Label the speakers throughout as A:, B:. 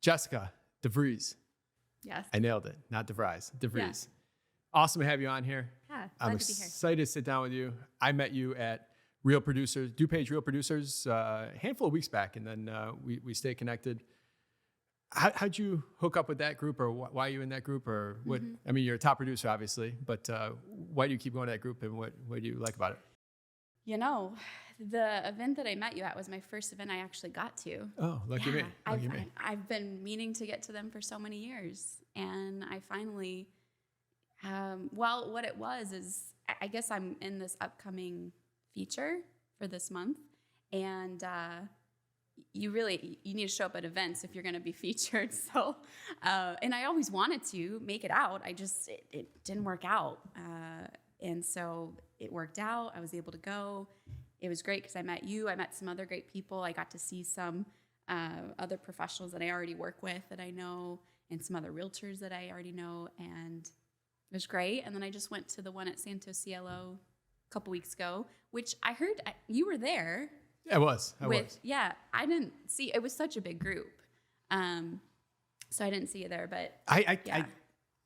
A: Jessica Devries.
B: Yes.
A: I nailed it. Not DeVries. Devries.
B: Yeah.
A: Awesome to have you on here.
B: Yeah,
A: I'm
B: glad to be here.
A: excited to sit down with you. I met you at Real Producers, Dupage Real Producers, a handful of weeks back, and then we stayed connected. How'd you hook up with that group, or why are you in that group, or what? I mean, you're a top producer, obviously, but why do you keep going to that group, and what do you like about it?
B: You know, the event that I met you at was my first event I actually got to.
A: Oh, lucky me. Lucky me.
B: I've been meaning to get to them for so many years, and I finally, well, what it was is, I guess I'm in this upcoming feature for this month, and you need to show up at events if you're going to be featured. So, and I always wanted to make it out. It didn't work out. And so it worked out. I was able to go. It was great because I met you. I met some other great people. I got to see some other professionals that I already work with that I know, and some other realtors that I already know. And it was great. And then I just went to the one at 𝗬𝗂𝘂 a couple weeks ago, which I heard you were there.
A: Yeah, I was.
B: Yeah, I didn't see. It was such a big group. So I didn't see you there, but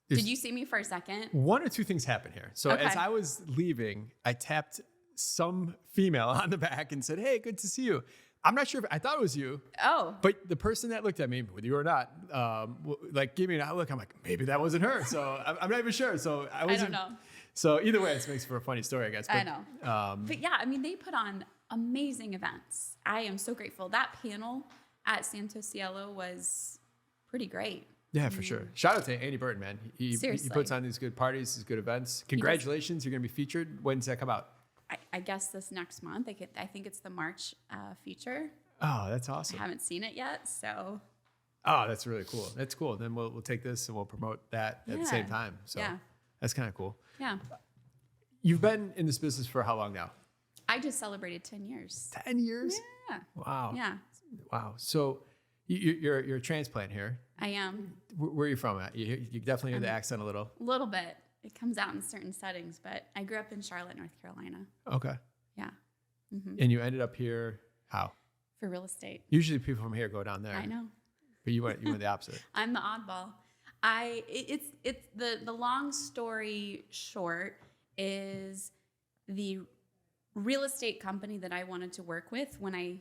B: did you see me for a second?
A: One or two things happened here. So as I was leaving, I tapped some female on the back and said, "Hey, good to see you." I'm not sure if I thought it was you.
B: Oh.
A: But the person that looked at me, whether you or not, like gave me an outlook. I'm like, maybe that wasn't her. So I'm not even sure. So I don't know. So either way, it makes for a funny story, I guess. But,
B: I know. But yeah, I mean, they put on amazing events. I am so grateful. That panel at 𝗬𝗂𝘂 was pretty great.
A: Yeah, for sure. Shout out to Andy Burton, man. He puts on these good parties, these good events. Congratulations. You're going to be featured. When does that come out?
B: I guess this next month. I think it's the March feature.
A: Oh, that's awesome.
B: I haven't seen it yet, so.
A: Oh, that's really cool. That's cool. Then we'll take this and we'll promote that at the same time. So that's kind of cool.
B: Yeah.
A: You've been in this business for how long now?
B: I just celebrated 10 years.
A: 10 years?
B: Yeah.
A: Wow.
B: Yeah.
A: Wow. So you're a transplant here.
B: I am.
A: Where are you from at? You definitely hear the accent a little.
B: A little bit. It comes out in certain settings, but I grew up in Charlotte, North Carolina.
A: Okay.
B: Yeah. Mm-hmm.
A: And you ended up here how?
B: For real estate.
A: Usually people from here go down there.
B: I know.
A: But you went the opposite.
B: I'm the oddball. It's the long story short is the real estate company that I wanted to work with when I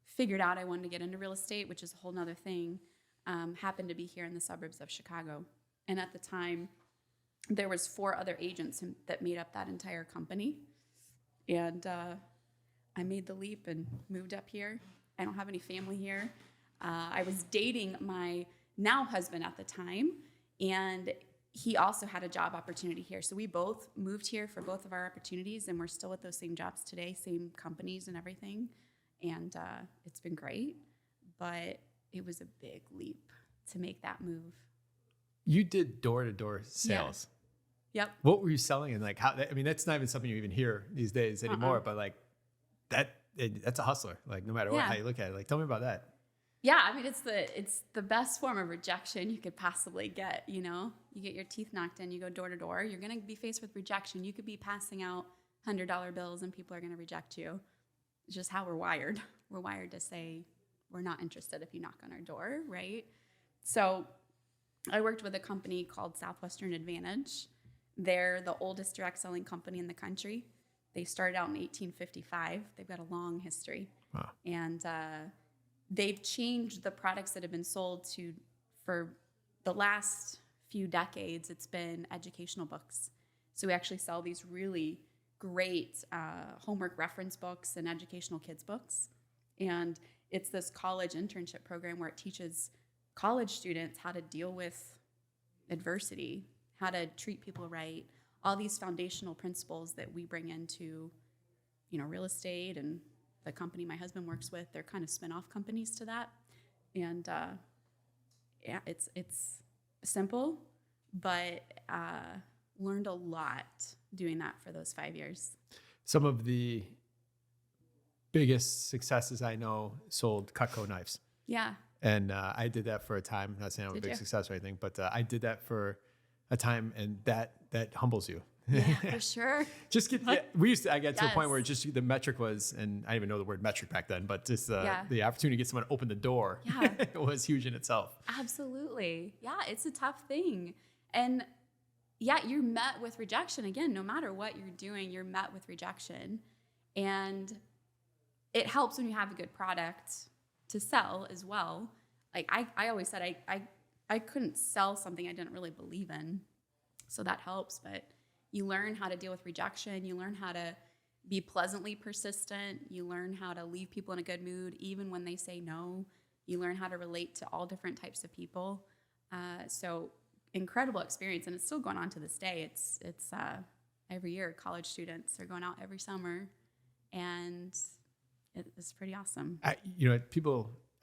B: figured out I wanted to get into real estate, which is a whole nother thing, happened to be here in the suburbs of Chicago. And at the time, there was 4 other agents that made up that entire company. And I made the leap and moved up here. I don't have any family here. I was dating my now husband at the time, and he also had a job opportunity here. So we both moved here for both of our opportunities, and we're still at those same jobs today, same companies and everything. And it's been great, but it was a big leap to make that move.
A: You did door-to-door sales.
B: Yeah. Yep.
A: What were you selling, and like how? I mean, that's not even something you even hear these days anymore. But like that's a hustler. Like no matter what, how you look at it. Like tell me about that.
B: Yeah, I mean it's the best form of rejection you could possibly get. You know, you get your teeth knocked in, you go door to door. You're gonna be faced with rejection. You could be passing out $100 bills, and people are gonna reject you. It's just how we're wired. We're wired to say we're not interested if you knock on our door, right? So I worked with a company called Southwestern Advantage. They're the oldest direct selling company in the country. They started out in 1855. They've got a long history.
A: Wow.
B: And they've changed the products that have been sold to, for the last few decades, it's been educational books. So we actually sell these really great homework reference books and educational kids books. And it's this college internship program where it teaches college students how to deal with adversity, how to treat people right, all these foundational principles that we bring into, real estate, and the company my husband works with, they're kind of spin-off companies to that. And it's simple, but learned a lot doing that for those 5 years.
A: Some of the biggest successes I know sold Cutco knives.
B: Yeah.
A: And I did that for a time. Not saying I'm a big success or anything, but I did that for a time, and that humbles you.
B: Yeah, for sure.
A: Just get, I got to a point
B: Yes.
A: where just the metric was, and I didn't even know the word metric back then, but just
B: Yeah.
A: the opportunity to get someone to open the door
B: Yeah.
A: was huge in itself.
B: Absolutely. Yeah, it's a tough thing. And yeah, you're met with rejection. Again, no matter what you're doing, you're met with rejection. And it helps when you have a good product to sell as well. Like I always said, I couldn't sell something I didn't really believe in. So that helps. But you learn how to deal with rejection. You learn how to be pleasantly persistent. You learn how to leave people in a good mood, even when they say no. You learn how to relate to all different types of people. So incredible experience, and it's still going on to this day. It's every year college students are going out every summer, and it's pretty awesome.
A: I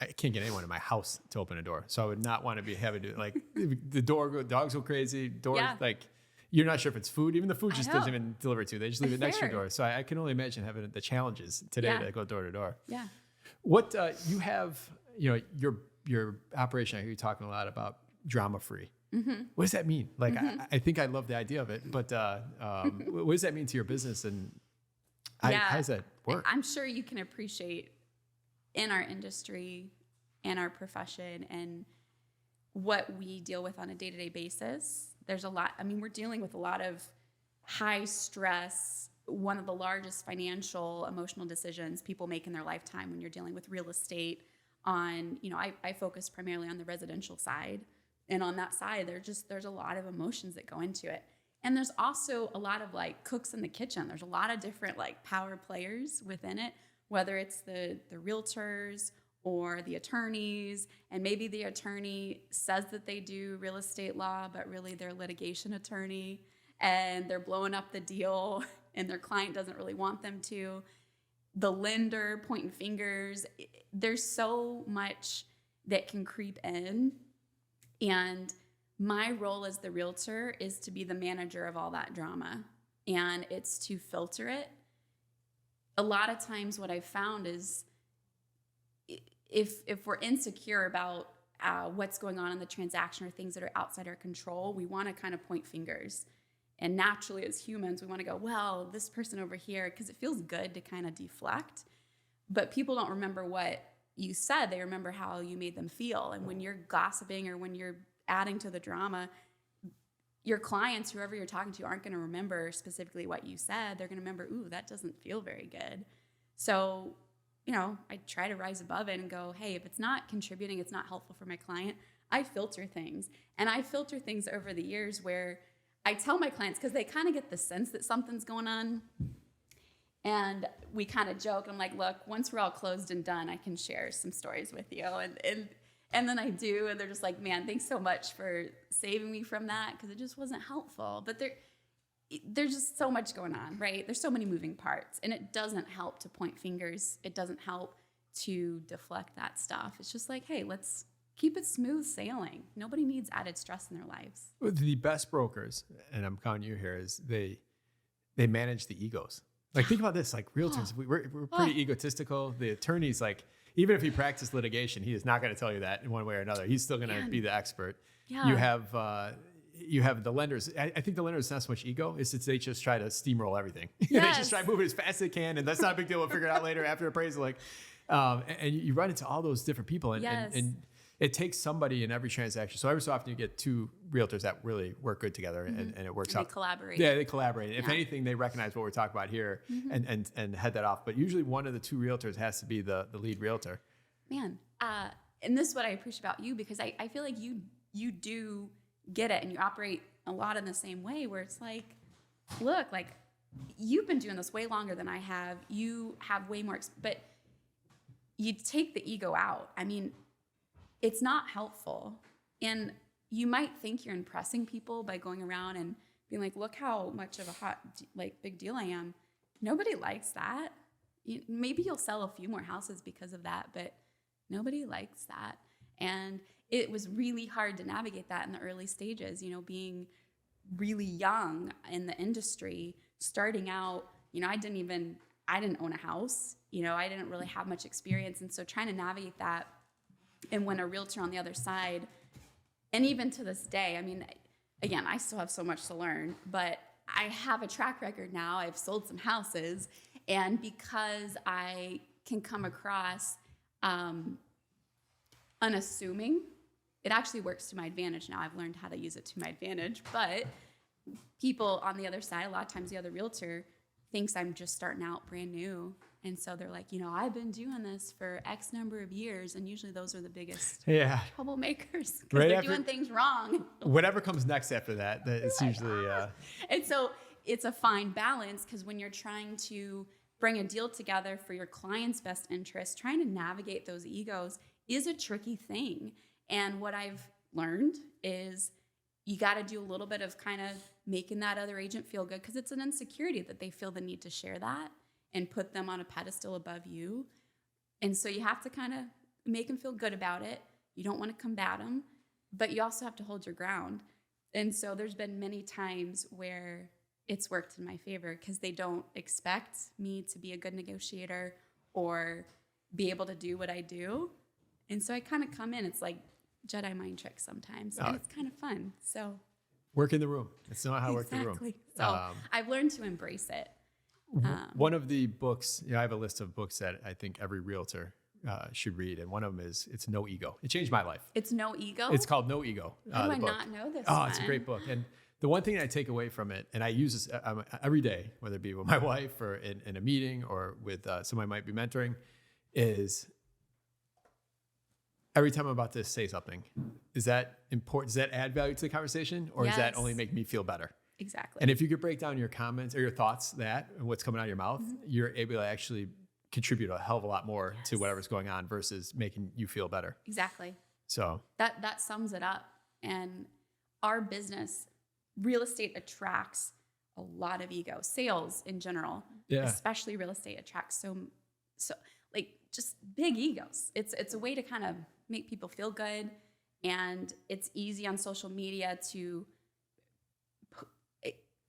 A: can't get anyone in my house to open a door, so I would not want to be having to like the dogs go crazy. Doors like you're not sure if it's food. Even the food just doesn't even deliver to you. They just leave it next to your door. So I can only imagine having the challenges today to go door to door.
B: Yeah.
A: What you have, your operation. I hear you talking a lot about drama free. Mm-hmm. What does that mean? Like, I think I love the idea of it, but what does that mean to your business, and how does that work?
B: I'm sure you can appreciate in our industry and our profession and what we deal with on a day-to-day basis. There's a lot. I mean, we're dealing with a lot of high stress, one of the largest financial, emotional decisions people make in their lifetime when you're dealing with real estate. I focus primarily on the residential side. And on that side, there's a lot of emotions that go into it. And there's also a lot of like cooks in the kitchen. There's a lot of different like power players within it, whether it's the realtors or the attorneys. And maybe the attorney says that they do real estate law, but really they're a litigation attorney and they're blowing up the deal and their client doesn't really want them to. The lender pointing fingers. There's so much that can creep in. And my role as the realtor is to be the manager of all that drama, and it's to filter it. A lot of times what I've found is if we're insecure about what's going on in the transaction or things that are outside our control, we want to kind of point fingers. And naturally as humans, we want to go, well, this person over here, because it feels good to kind of deflect. But people don't remember what you said. They remember how you made them feel. And when you're gossiping or when you're adding to the drama, your clients, whoever you're talking to, aren't going to remember specifically what you said. They're going to remember, ooh, that doesn't feel very good. So, I try to rise above it and go, hey, if it's not contributing, it's not helpful for my client, I filter things. And I filter things over the years where I tell my clients, because they kind of get the sense that something's going on. And we kind of joke. I'm like, look, once we're all closed and done, I can share some stories with you. And then I do. And they're just like, man, thanks so much for saving me from that, because it just wasn't helpful. But there's just so much going on, right? There's so many moving parts. And it doesn't help to point fingers. It doesn't help to deflect that stuff. It's just like, hey, let's keep it smooth sailing. Nobody needs added stress in their lives.
A: The best brokers, and I'm counting you here, is they manage the egos. Like, think about this, like realtors, we're pretty egotistical. The attorney's like, even if he practiced litigation, he is not going to tell you that in one way or another. He's still going to be the expert. Yeah. You have the lenders. I think the lenders, not so much ego. It's they just try to steamroll everything. Yes. They just try to move it as fast as they can. And that's not a big deal. We'll figure it out later after appraisal. Like, and you run into all those different people. And it takes somebody in every transaction. So every so often you get two realtors that really work good together, and it works out.
B: They collaborate.
A: Yeah, they collaborate. If anything, they recognize what we're talking about here and head that off. But usually one of the two realtors has to be the lead realtor.
B: Man, and this is what I appreciate about you, because I feel like you do get it, and you operate a lot in the same way, where it's like, look, like, you've been doing this way longer than I have. You have way more, but you take the ego out. I mean, it's not helpful. And you might think you're impressing people by going around and being like, look how much of a hot, like, big deal I am. Nobody likes that. Maybe you'll sell a few more houses because of that, but nobody likes that. And it was really hard to navigate that in the early stages, being really young in the industry, starting out, I didn't own a house, I didn't really have much experience. And so trying to navigate that, and when a realtor on the other side, and even to this day, I mean, again, I still have so much to learn, but I have a track record now. I've sold some houses, and because I can come across unassuming, it actually works to my advantage now. I've learned how to use it to my advantage, but people on the other side, a lot of times the other realtor thinks I'm just starting out brand new. And so they're like, I've been doing this for X number of years. And usually those are the biggest troublemakers because they're doing things wrong.
A: Whatever comes next after that, it's usually...
B: And so it's a fine balance, because when you're trying to bring a deal together for your client's best interest, trying to navigate those egos is a tricky thing. And what I've learned is you got to do a little bit of kind of making that other agent feel good, because it's an insecurity that they feel the need to share that and put them on a pedestal above you. And so you have to kind of make them feel good about it. You don't want to combat them, but you also have to hold your ground. And so there's been many times where it's worked in my favor, because they don't expect me to be a good negotiator or be able to do what I do. And so I kind of come in, it's like Jedi mind tricks sometimes, and it's kind of fun. So
A: work in the room. It's not how to work the room.
B: So I've learned to embrace it.
A: One of the books, I have a list of books that I think every realtor should read, and one of them is It's No Ego. It changed my life.
B: It's No Ego?
A: It's called No Ego.
B: How do I not know this
A: one? It's a great book. And the one thing I take away from it, and I use this every day, whether it be with my wife or in a meeting or with someone I might be mentoring, is every time I'm about to say something, is that important? Does that add value to the conversation, or does that only make me feel better?
B: Exactly.
A: And if you could break down your comments or your thoughts, and what's coming out of your mouth, you're able to actually contribute a hell of a lot more to whatever's going on versus making you feel better.
B: Exactly.
A: So
B: that sums it up. And our business, real estate, attracts a lot of ego. Sales in general, especially real estate, attracts so like just big egos. It's a way to kind of make people feel good, and it's easy on social media to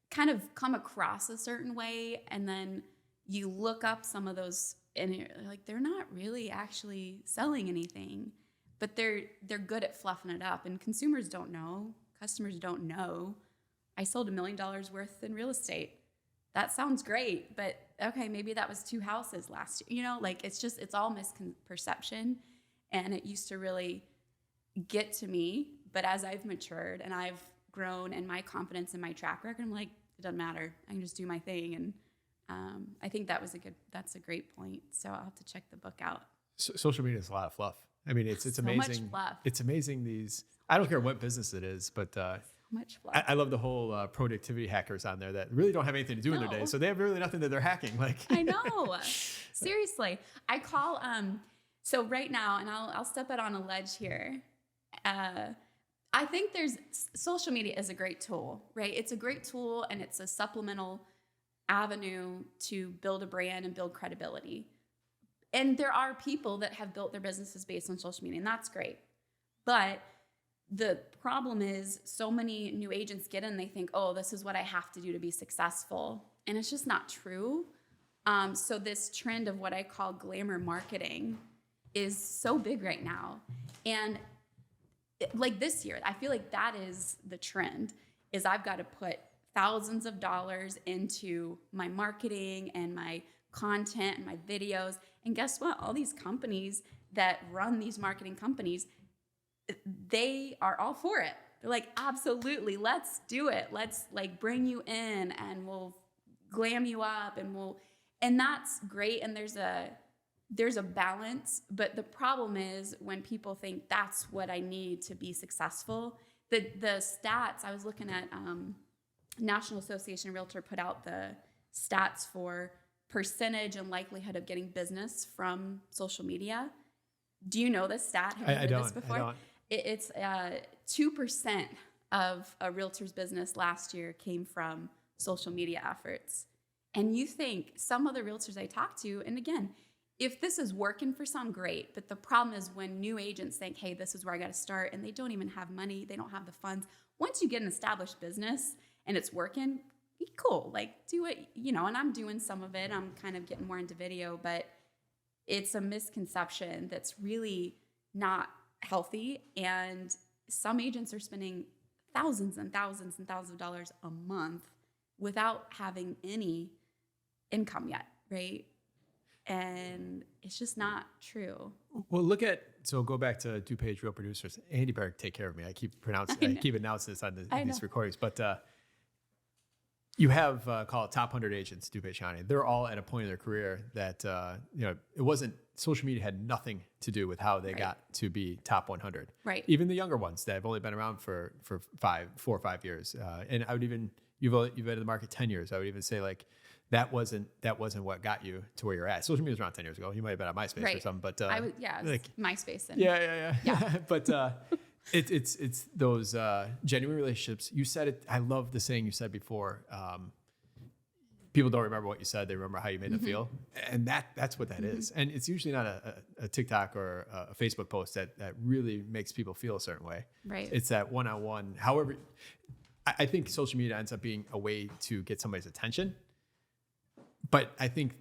B: kind of come across a certain way, and then you look up some of those and you're like, they're not really actually selling anything, but they're good at fluffing it up, and consumers don't know, customers don't know. I sold $1 million worth in real estate. That sounds great, but okay, maybe that was 2 houses last year. It's all misperception. And it used to really get to me. But as I've matured and I've grown in my confidence and my track record, I'm like, it doesn't matter. I can just do my thing. And I think that's a great point. So I'll have to check the book out.
A: Social media is a lot of fluff. I mean, it's
B: so
A: amazing.
B: Much fluff.
A: It's amazing I don't care what business it is, but
B: much fluff.
A: I love the whole productivity hackers on there that really don't have anything to do in their day. So they have really nothing that they're hacking. Like
B: I know. Seriously. I call so right now, and I'll step it on a ledge here. I think social media is a great tool, right? It's a great tool, and it's a supplemental avenue to build a brand and build credibility. And there are people that have built their businesses based on social media, and that's great. But the problem is so many new agents get in, they think, oh, this is what I have to do to be successful. And it's just not true. So this trend of what I call glamour marketing is so big right now. And like this year, I feel like that is the trend, is I've got to put thousands of dollars into my marketing and my content and my videos. And guess what? All these companies that run these marketing companies, they are all for it. They're like, absolutely, let's do it. Let's like bring you in and we'll glam you up, and that's great. And there's a balance, but the problem is when people think that's what I need to be successful. The stats, I was looking at, National Association of Realtor put out the stats for percentage and likelihood of getting business from social media. Do you know this stat? Have you heard this before?
A: I don't.
B: It's 2% of a realtor's business last year came from social media efforts. And you think some of the realtors I talk to, and again, if this is working for some, great. But the problem is when new agents think, hey, this is where I got to start, and they don't even have money, they don't have the funds. Once you get an established business and it's working, be cool. Like, do it, and I'm doing some of it. I'm kind of getting more into video, but it's a misconception that's really not healthy. And some agents are spending thousands and thousands and thousands of dollars a month without having any income yet, right? And it's just not true.
A: Well, so go back to Dupage Real Producers. Andy better take care of me. I keep announcing this on these recordings, but you have call it top 100 agents, Dupage County. They're all at a point in their career that it wasn't, social media had nothing to do with how they got to be top 100.
B: Right.
A: Even the younger ones that have only been around for 4 or 5 years, and I would even you've been in the market 10 years. I would even say like that wasn't what got you to where you're at. Social media was around 10 years ago. You might have been on MySpace or something, but
B: it was MySpace. And
A: yeah. But it's those genuine relationships. You said it. I love the saying you said before. People don't remember what you said; they remember how you made them feel, and that's what that is. And it's usually not a TikTok or a Facebook post that really makes people feel a certain way.
B: Right.
A: It's that one-on-one. However, I think social media ends up being a way to get somebody's attention. But I think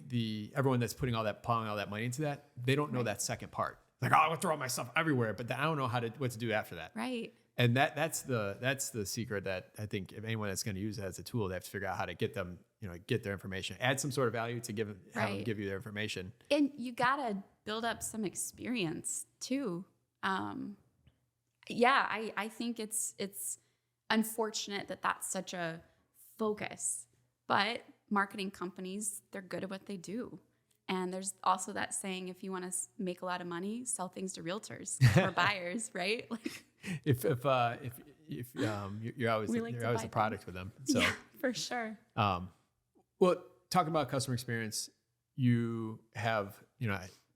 A: everyone that's plowing all that money into that, they don't know that second part. Like, oh, I'll throw all my stuff everywhere, but I don't know what to do after that.
B: Right.
A: And that's the secret that I think if anyone that's going to use it as a tool, they have to figure out how to get them, get their information, add some sort of value to have them give you their information.
B: And you gotta build up some experience too. I think it's unfortunate that that's such a focus, but marketing companies, they're good at what they do. And there's also that saying, if you want to make a lot of money, sell things to realtors or buyers, right? Like,
A: if you're always a product with them. So
B: yeah, for sure.
A: Well, talking about customer experience, you have,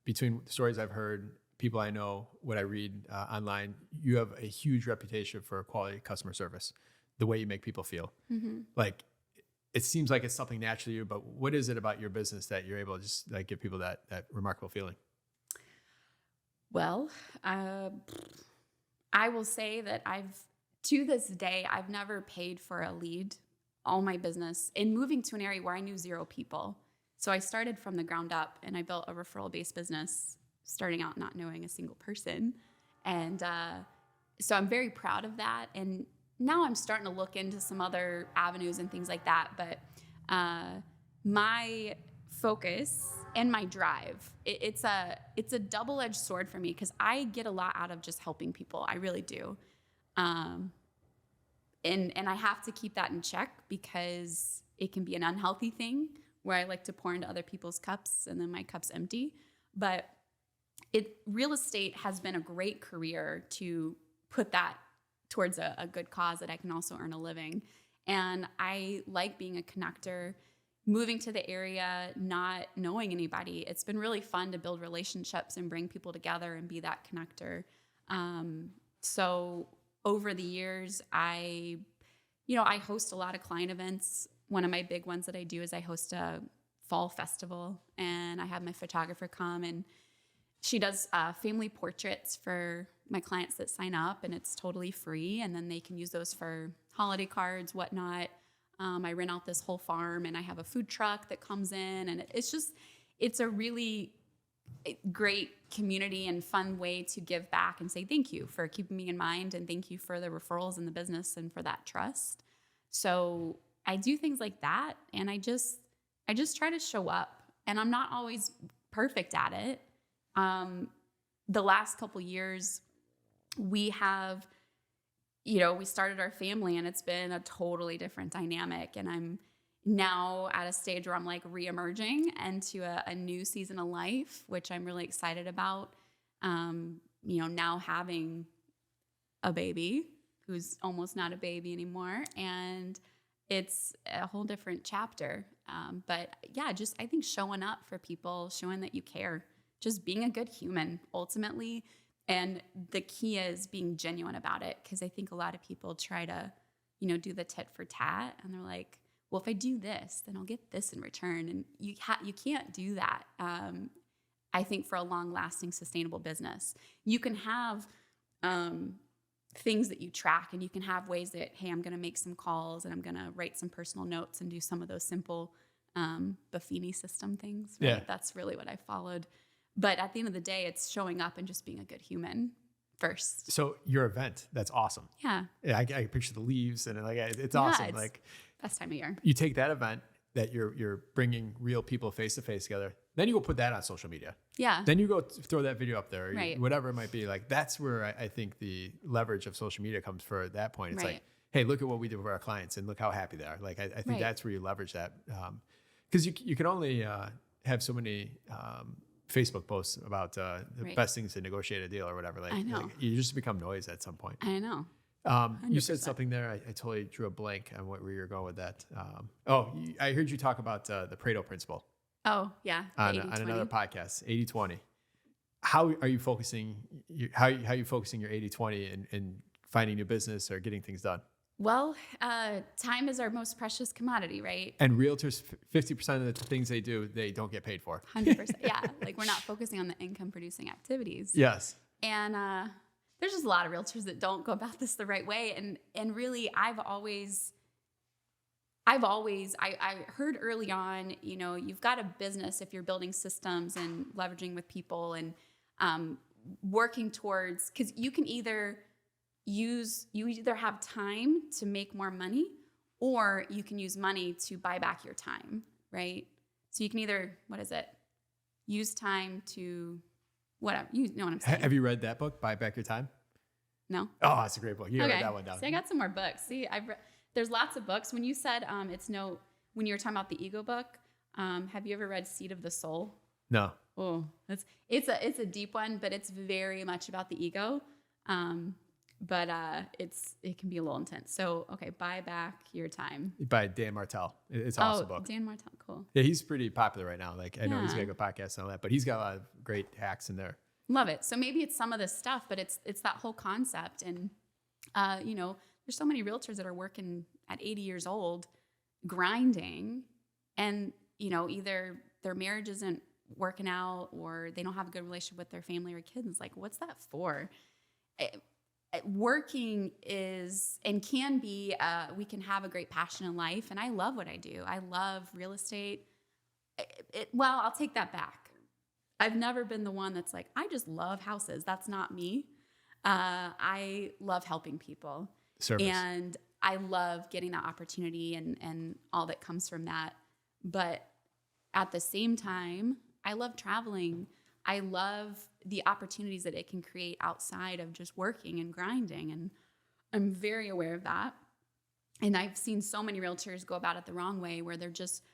A: between the stories I've heard, people I know, what I read online, you have a huge reputation for quality customer service, the way you make people feel. Mm-hmm. Like, it seems like it's something natural to you, but what is it about your business that you're able to just like give people that remarkable feeling?
B: Well, I will say that to this day, I've never paid for a lead all my business in moving to an area where I knew 0 people. So I started from the ground up and I built a referral-based business, starting out not knowing a single person. And so I'm very proud of that. And now I'm starting to look into some other avenues and things like that. But my focus and my drive, it's a double-edged sword for me because I get a lot out of just helping people. I really do. And I have to keep that in check because it can be an unhealthy thing where I like to pour into other people's cups and then my cup's empty. But real estate has been a great career to put that towards a good cause that I can also earn a living. And I like being a connector, moving to the area, not knowing anybody. It's been really fun to build relationships and bring people together and be that connector. So over the years, I host a lot of client events. One of my big ones that I do is I host a fall festival, and I have my photographer come, and she does family portraits for my clients that sign up, and it's totally free. And then they can use those for holiday cards, whatnot. I rent out this whole farm, and I have a food truck that comes in, and it's a really great community and fun way to give back and say thank you for keeping me in mind, and thank you for the referrals in the business and for that trust. So I do things like that, and I just try to show up, and I'm not always perfect at it. The last couple years, we have, we started our family, and it's been a totally different dynamic. And I'm now at a stage where I'm like reemerging into a new season of life, which I'm really excited about. Now having a baby who's almost not a baby anymore, and it's a whole different chapter. But yeah, I think showing up for people, showing that you care, just being a good human ultimately. And the key is being genuine about it, because I think a lot of people try to, do the tit for tat, and they're like, well, if I do this, then I'll get this in return. And you can't do that. I think for a long-lasting, sustainable business, you can have things that you track, and you can have ways that, hey, I'm going to make some calls, and I'm going to write some personal notes and do some of those simple Buffini system things. Right? Yeah. That's really what I followed. But at the end of the day, it's showing up and just being a good human first.
A: So your event, that's awesome.
B: Yeah.
A: Yeah, I can picture the leaves and like it's awesome.
B: It's
A: like
B: best time of year.
A: you take that event that you're bringing real people face to face together. Then you go put that on social media.
B: Yeah.
A: Then you go throw that video up there, or
B: Right.
A: whatever it might be. Like that's where I think the leverage of social media comes for at that point. It's
B: Right.
A: like, hey, look at what we did with our clients and look how happy they are. Like I think
B: Right.
A: that's where you leverage that. Because you can only have so many Facebook posts about the
B: Right.
A: best things to negotiate a deal or whatever. Like,
B: I know.
A: like, you just become noise at some point.
B: I know.
A: You said
B: 100%.
A: something there. I totally drew a blank on where you're going with that. I heard you talk about the Pareto principle
B: Oh, yeah. the
A: on
B: 80/20.
A: another podcast, 80/20. How are you focusing? How are you focusing your 80/20 and finding new business or getting things done?
B: Well, time is our most precious commodity, right?
A: And realtors, 50% of the things they do, they don't get paid for.
B: 100%. Yeah. Like we're not focusing on the income producing activities.
A: Yes.
B: And there's just a lot of realtors that don't go about this the right way. And really, I heard early on, you've got a business if you're building systems and leveraging with people and working towards, because you either have time to make more money or you can use money to buy back your time, right? So you can either, use time to whatever, you know what I'm saying.
A: Have you read that book, Buy Back Your Time?
B: No?
A: Oh, that's a great book. You gotta write that one down.
B: See, I got some more books. See, there's lots of books. When you said when you were talking about the ego book, have you ever read Seed of the Soul?
A: No.
B: Oh, it's a deep one, but it's very much about the ego. But it can be a little intense. So, okay, Buy Back Your Time.
A: By Dan Martell. It's an awesome book.
B: Dan Martell, cool.
A: Yeah, he's pretty popular right now. Like I know he's
B: Yeah.
A: got a good podcast and all that, but he's got a lot of great hacks in there.
B: Love it. So maybe it's some of this stuff, but it's that whole concept. And there's so many realtors that are working at 80 years old, grinding, and either their marriage isn't working out or they don't have a good relationship with their family or kids. Like, what's that for? Working is and can be. We can have a great passion in life, and I love what I do. I love real estate. Well, I'll take that back. I've never been the one that's like, I just love houses. That's not me. I love helping people.
A: Service.
B: And I love getting that opportunity and all that comes from that. But at the same time, I love traveling. I love the opportunities that it can create outside of just working and grinding. And I'm very aware of that. And I've seen so many realtors go about it the wrong way where they're just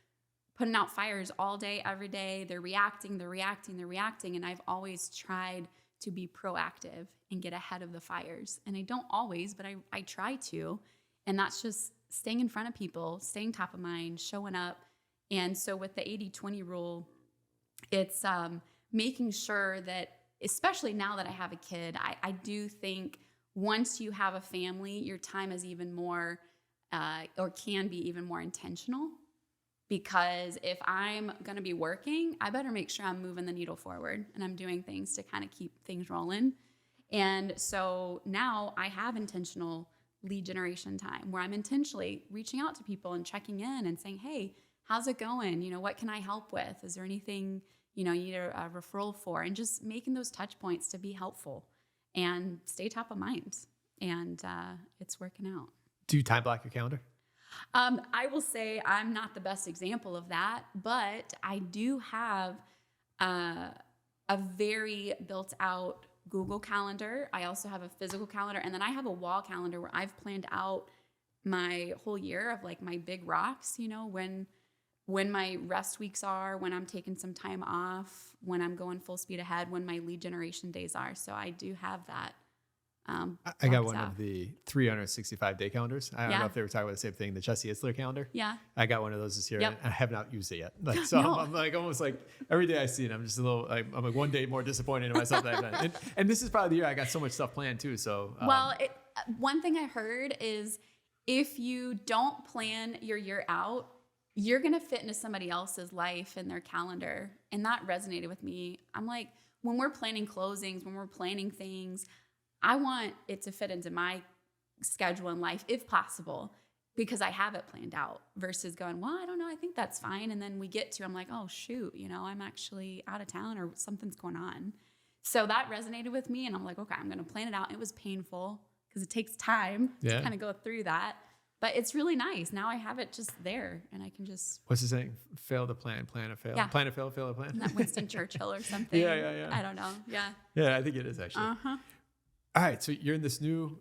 B: putting out fires all day, every day. They're reacting. And I've always tried to be proactive and get ahead of the fires. And I don't always, but I try to. And that's just staying in front of people, staying top of mind, showing up. And so with the 80/20 rule, it's making sure that, especially now that I have a kid, I do think once you have a family, your time is even more, or can be even more intentional. Because if I'm going to be working, I better make sure I'm moving the needle forward and I'm doing things to kind of keep things rolling. And so now I have intentional lead generation time where I'm intentionally reaching out to people and checking in and saying, hey, how's it going? What can I help with? Is there anything, you need a referral for? And just making those touch points to be helpful and stay top of mind. And it's working out.
A: Do you time block your calendar?
B: I will say I'm not the best example of that, but I do have a very built out Google Calendar. I also have a physical calendar, and then I have a wall calendar where I've planned out my whole year of like my big rocks, when my rest weeks are, when I'm taking some time off, when I'm going full speed ahead, when my lead generation days are. So I do have that.
A: I got one of the 365-day calendars. I don't know if they were talking about the same thing, the 𝗬𝗖𝗍𝗄 calendar.
B: Yeah.
A: I got one of those this year.
B: Yep.
A: And I have not used it yet. Like, so
B: No.
A: I'm like almost like every day I see it, I'm just a little, I'm like one day more disappointed in myself. That I've done. And this is probably the year I got so much stuff planned too. So,
B: one thing I heard is if you don't plan your year out, you're going to fit into somebody else's life and their calendar. And that resonated with me. I'm like, when we're planning closings, when we're planning things, I want it to fit into my schedule in life if possible, because I have it planned out versus going, well, I don't know, I think that's fine. And then we get to, I'm like, oh shoot, I'm actually out of town or something's going on. So that resonated with me, and I'm like, okay, I'm going to plan it out. It was painful because it takes time to kind of go through that, but it's really nice. Now I have it just there, and I can just.
A: What's the saying? Fail to plan, plan to fail.
B: Yeah.
A: Plan to fail, fail to plan.
B: Isn't that Winston Churchill or something?
A: Yeah.
B: I don't know. Yeah.
A: Yeah, I think it is actually.
B: Uh-huh.
A: All right, so you're in this new.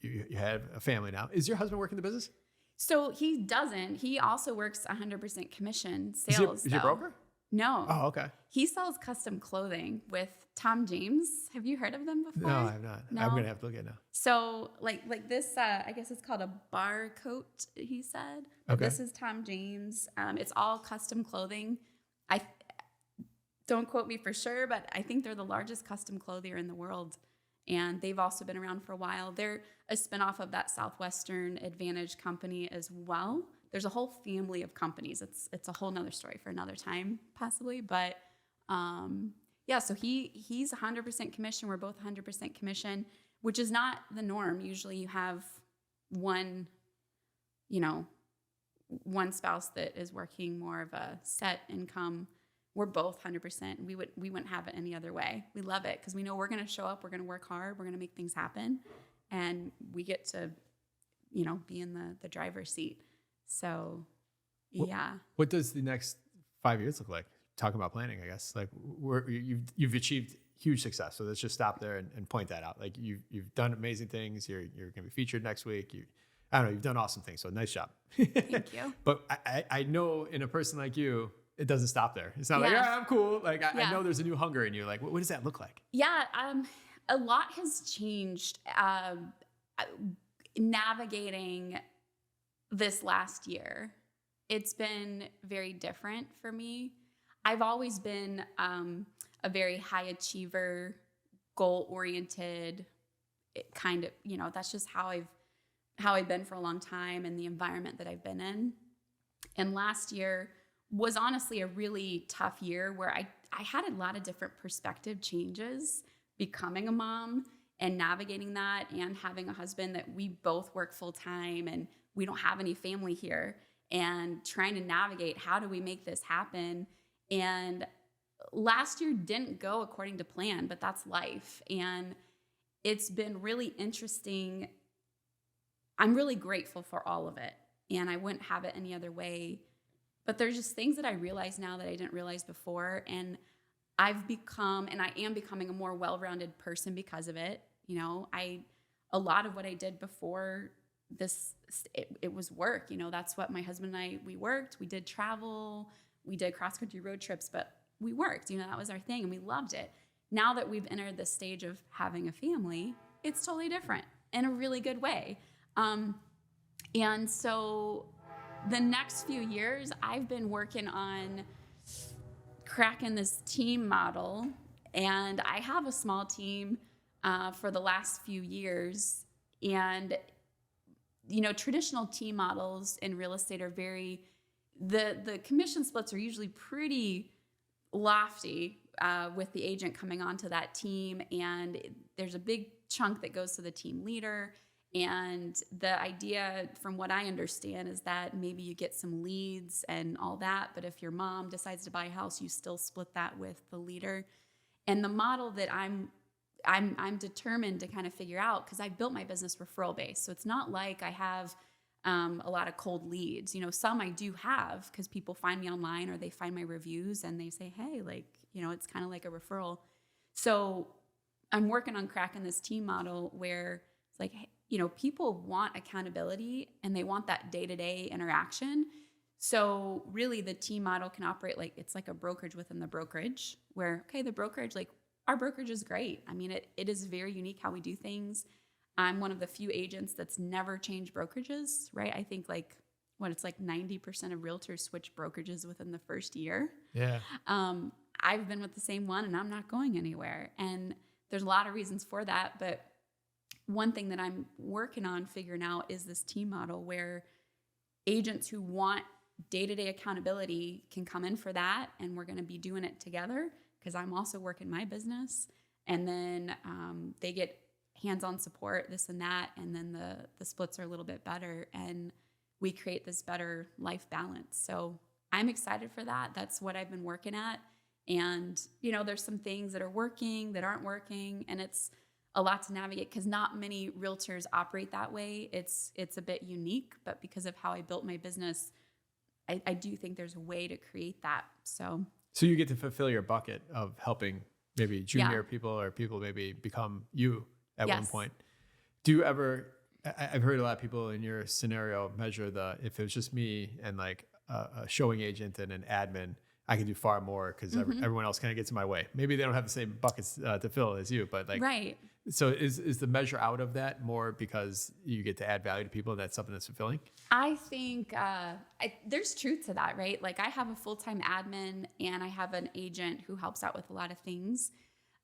A: You have a family now. Is your husband working the business?
B: So he doesn't. He also works 100% commission sales.
A: Is he a broker?
B: No.
A: Oh, okay.
B: He sells custom clothing with 𝗏𝗏𝗏𝗏. Have you heard of them before?
A: No, I have not.
B: No?
A: I'm gonna have to look at it now.
B: So like this, I guess it's called a bar coat. He said. But
A: Okay.
B: This is 𝗏𝗏𝗏𝗏𝗏. It's all custom clothing. I don't quote me for sure, but I think they're the largest custom clothier in the world. And they've also been around for a while. They're a spinoff of that Southwestern Advantage company as well. There's a whole family of companies. It's a whole nother story for another time, possibly. But yeah, so he's 100% commission. We're both 100% commission, which is not the norm. Usually you have one spouse that is working more of a set income. We're both 100%. We wouldn't have it any other way. We love it because we know we're going to show up. We're going to work hard. We're going to make things happen, and we get to, be in the driver's seat. So, yeah.
A: What does the next 5 years look like? Talking about planning, I guess. Like you've achieved huge success. So let's just stop there and point that out. Like you've done amazing things. You're going to be featured next week. I don't know. You've done awesome things. So nice job.
B: Thank you. But
A: I know in a person like you, it doesn't stop there. It's not like, I'm cool. Like I know there's a new hunger in you. Like what does that look like?
B: Yeah. A lot has changed. Navigating this last year, it's been very different for me. I've always been a very high achiever, goal-oriented kind of, that's just how I've been for a long time and the environment that I've been in. And last year was honestly a really tough year where I had a lot of different perspective changes becoming a mom and navigating that, and having a husband that we both work full time and we don't have any family here, and trying to navigate how do we make this happen. And last year didn't go according to plan, but that's life. And it's been really interesting. I'm really grateful for all of it, and I wouldn't have it any other way. But there's just things that I realize now that I didn't realize before. And I've become, and I am becoming, a more well-rounded person because of it. A lot of what I did before this, it was work. That's what my husband and we worked. We did travel. We did cross-country road trips, but we worked. That was our thing, and we loved it. Now that we've entered the stage of having a family, it's totally different in a really good way. And so the next few years, I've been working on cracking this team model, and I have a small team for the last few years. And, traditional team models in real estate are the commission splits are usually pretty lofty with the agent coming onto that team. And there's a big chunk that goes to the team leader. And the idea, from what I understand, is that maybe you get some leads and all that, but if your mom decides to buy a house, you still split that with the leader. And the model that I'm determined to kind of figure out, because I built my business referral based, so it's not like I have a lot of cold leads. Some I do have because people find me online or they find my reviews and they say, hey, it's kind of like a referral. So I'm working on cracking this team model where it's like, hey, people want accountability and they want that day-to-day interaction. So really the team model can operate like it's like a brokerage within the brokerage where, okay, the brokerage, our brokerage is great. I mean, it is very unique how we do things. I'm one of the few agents that's never changed brokerages, right? I think it's like 90% of realtors switch brokerages within the first year.
A: Yeah.
B: I've been with the same one and I'm not going anywhere. And there's a lot of reasons for that, but one thing that I'm working on figuring out is this team model where agents who want day-to-day accountability can come in for that, and we're going to be doing it together because I'm also working my business. And then they get hands-on support, this and that, and then the splits are a little bit better, and we create this better life balance. So I'm excited for that. That's what I've been working at. And, there's some things that are working, that aren't working, and it's a lot to navigate because not many realtors operate that way. It's a bit unique, but because of how I built my business, I do think there's a way to create that. So
A: you get to fulfill your bucket of helping maybe junior people or people maybe become you at one point. Do you ever, I've heard a lot of people in your scenario measure if it was just me and like a showing agent and an admin, I can do far more because everyone else kind of gets in my way. Maybe they don't have the same buckets to fill as you, but like,
B: right.
A: So is the measure out of that more because you get to add value to people and that's something that's fulfilling?
B: I think there's truth to that, right? Like I have a full-time admin and I have an agent who helps out with a lot of things.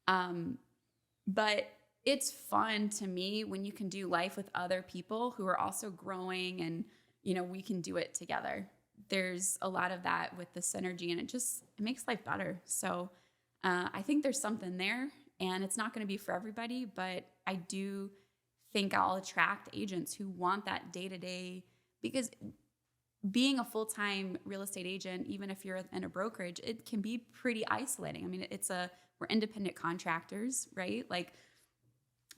B: But it's fun to me when you can do life with other people who are also growing and, we can do it together. There's a lot of that with the synergy and it makes life better. So I think there's something there. And it's not going to be for everybody, but I do think I'll attract agents who want that day-to-day, because being a full-time real estate agent, even if you're in a brokerage, it can be pretty isolating. I mean, we're independent contractors, right? Like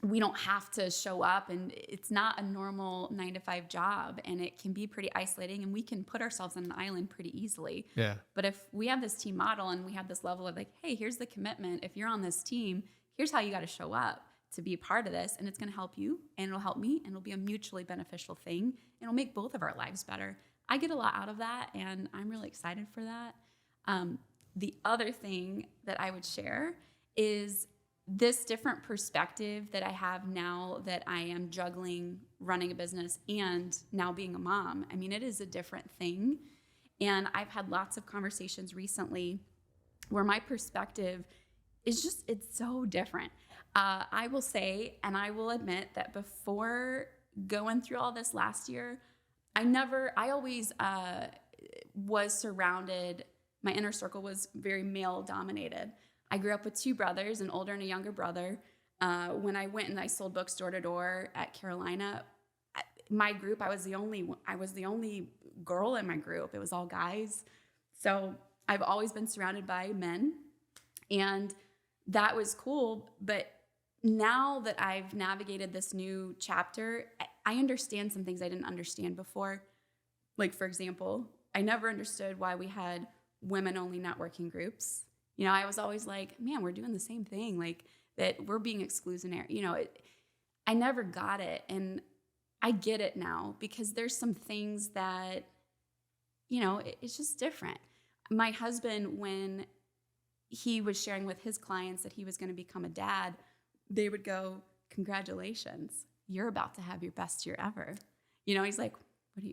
B: we don't have to show up, and it's not a normal 9-to-5 job, and it can be pretty isolating, and we can put ourselves on an island pretty easily. Yeah. But if we have this team model and we have this level of like, hey, here's the commitment. If you're on this team, here's how you got to show up to be a part of this, and it's going to help you, and it'll help me, and it'll be a mutually beneficial thing, and it'll make both of our lives better. I get a lot out of that, and I'm really excited for that. The other thing that I would share is this different perspective that I have now that I am juggling running a business and now being a mom. I mean, it is a different thing. And I've had lots of conversations recently where my perspective is it's so different. I will say, and I will admit that before going through all this last year, I always was surrounded, my inner circle was very male dominated. I grew up with two brothers, an older and a younger brother. When I went and I sold books door to door at Carolina, my group, I was the only girl in my group. It was all guys. So I've always been surrounded by men, and that was cool. But now that I've navigated this new chapter, I understand some things I didn't understand before. Like, for example, I never understood why we had women-only networking groups. I was always like, man, we're doing the same thing, like that we're being exclusionary. I never got it. And I get it now because there's some things that, it's just different. My husband, when he was sharing with his clients that he was going to become a dad, they would go, congratulations, you're about to have your best year ever. He's like,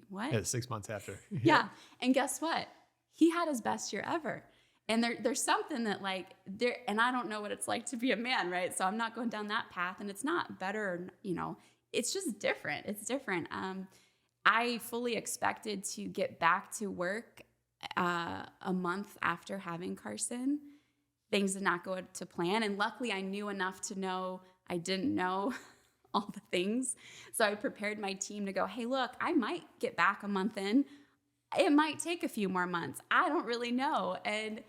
B: what?
A: Yeah, 6 months after.
B: Yeah. And guess what? He had his best year ever. And there's something that and I don't know what it's like to be a man, right? So I'm not going down that path, and it's not better, it's just different. It's different. I fully expected to get back to work a month after having Carson. Things did not go to plan. And luckily I knew enough to know I didn't know all the things. So I prepared my team to go, hey, look, I might get back a month in. It might take a few more months. I don't really know. And,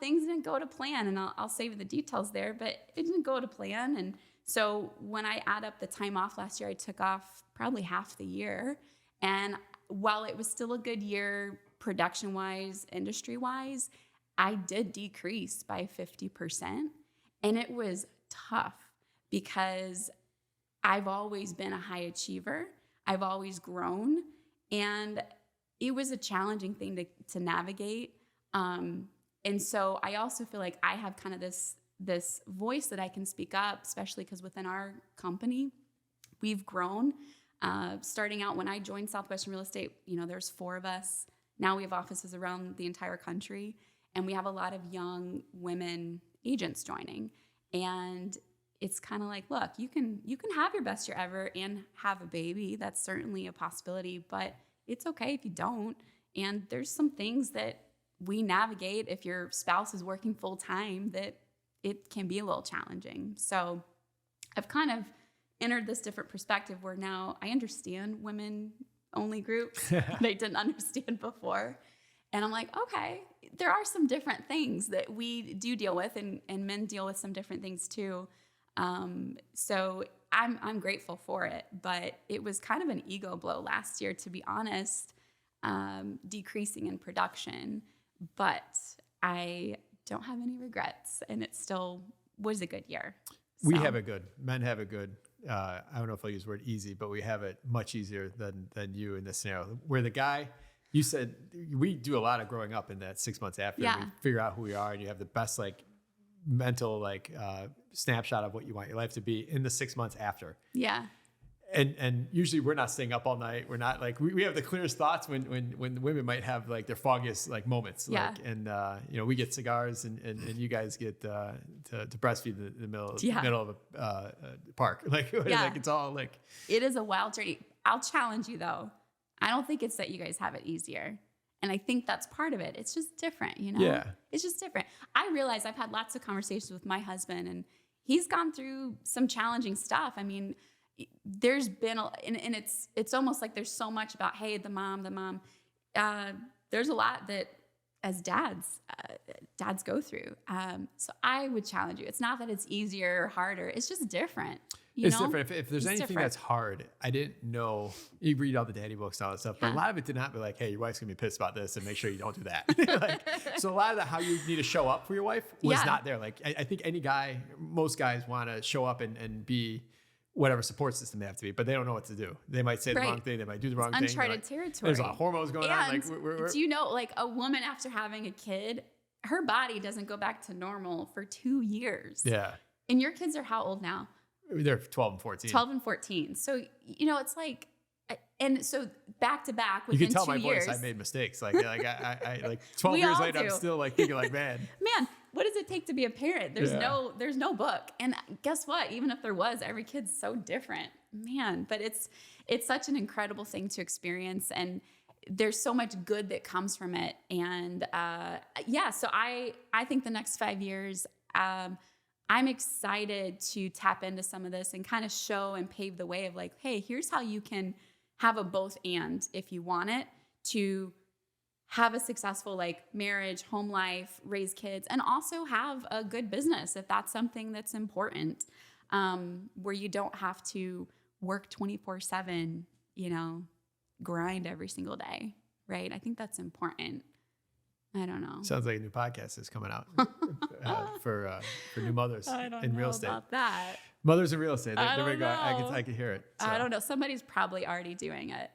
B: things didn't go to plan, and I'll save the details there, but it didn't go to plan. And so when I add up the time off last year, I took off probably half the year. And while it was still a good year production-wise, industry-wise, I did decrease by 50%. And it was tough because I've always been a high achiever. I've always grown. And it was a challenging thing to navigate. And so I also feel like I have kind of this voice that I can speak up, especially because within our company, we've grown. Starting out when I joined Southwestern Real Estate, there's 4 of us. Now we have offices around the entire country, and we have a lot of young women agents joining. And it's kind of like, look, you can have your best year ever and have a baby. That's certainly a possibility, but it's okay if you don't. And there's some things that we navigate if your spouse is working full time that it can be a little challenging. So I've kind of entered this different perspective where now I understand women only groups they didn't understand before. And I'm like, okay, there are some different things that we do deal with, and men deal with some different things too. So I'm grateful for it, but it was kind of an ego blow last year, to be honest, decreasing in production, but I don't have any regrets, and it still was a good year.
A: We have it good. Men have it good. I don't know if I'll use the word easy, but we have it much easier than you in this scenario. Where the guy, you said, we do a lot of growing up in that 6 months after.
B: Yeah.
A: We figure out who we are, and you have the best like mental like snapshot of what you want your life to be in the 6 months after.
B: Yeah.
A: And usually we're not staying up all night. We're not like, we have the clearest thoughts when the women might have like their foggiest like moments.
B: Yeah.
A: Like, and we get cigars and you guys get to breastfeed in the middle of a park. Like, like it's all like.
B: It is a wild journey. I'll challenge you though. I don't think it's that you guys have it easier. And I think that's part of it. It's just different, you know?
A: Yeah. It's
B: just different. I realize I've had lots of conversations with my husband, and he's gone through some challenging stuff. I mean, there's been, and it's almost like there's so much about, hey, the mom. There's a lot that as dads go through. So I would challenge you. It's not that it's easier or harder. It's just different.
A: It's different. If there's anything
B: different.
A: that's hard, I didn't know. You read all the daddy books and all that stuff, but a lot of it did not be like, hey, your wife's gonna be pissed about this, and make sure you don't do that. So a lot of how you need to show up for your wife was not there. Like I think most guys want to show up and be whatever support system they have to be, but they don't know what to do. They might say the wrong thing. They might do the wrong thing.
B: Uncharted territory.
A: There's a lot of hormones going on. Like,
B: do you know, like a woman after having a kid, her body doesn't go back to normal for 2 years.
A: Yeah.
B: And your kids are how old now?
A: They're 12 and 14.
B: 12 and 14. So, it's like, and so back to back within 2 years.
A: You can tell my voice, I made mistakes. Like I like 12 years later, I'm still like thinking like, man,
B: what does it take to be a parent? There's no book. And guess what? Even if there was, every kid's so different, man. But it's such an incredible thing to experience, and there's so much good that comes from it. And so I think the next 5 years, I'm excited to tap into some of this and kind of show and pave the way of like, hey, here's how you can have a both and if you want it, to have a successful like marriage, home life, raise kids, and also have a good business if that's something that's important, where you don't have to work 24/7, grind every single day, right? I think that's important. I don't know.
A: Sounds like a new podcast is coming out for new mothers in real estate.
B: About that.
A: Mothers in real estate.
B: I don't know.
A: I can hear it. So.
B: I don't know. Somebody's probably already doing it.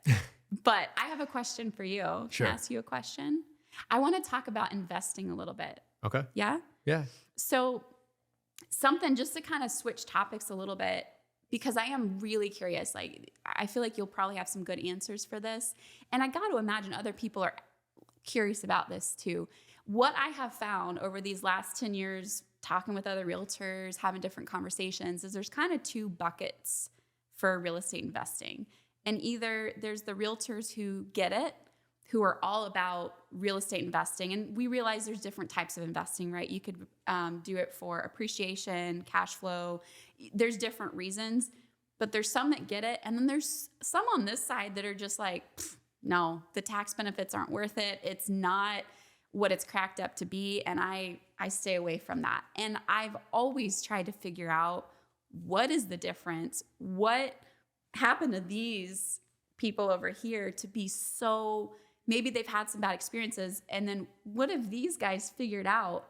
B: But I have a question for you.
A: Sure.
B: Can I ask you a question? I want to talk about investing a little bit.
A: Okay.
B: Yeah?
A: Yeah.
B: So something just to kind of switch topics a little bit, because I am really curious. Like, I feel like you'll probably have some good answers for this. And I got to imagine other people are curious about this too. What I have found over these last 10 years, talking with other realtors, having different conversations, is there's kind of two buckets for real estate investing. And either there's the realtors who get it, who are all about real estate investing. And we realize there's different types of investing, right? You could do it for appreciation, cash flow. There's different reasons, but there's some that get it. And then there's some on this side that are just like, no, the tax benefits aren't worth it. It's not what it's cracked up to be. And I stay away from that. And I've always tried to figure out, what is the difference? What happened to these people over here to be so, maybe they've had some bad experiences. And then what have these guys figured out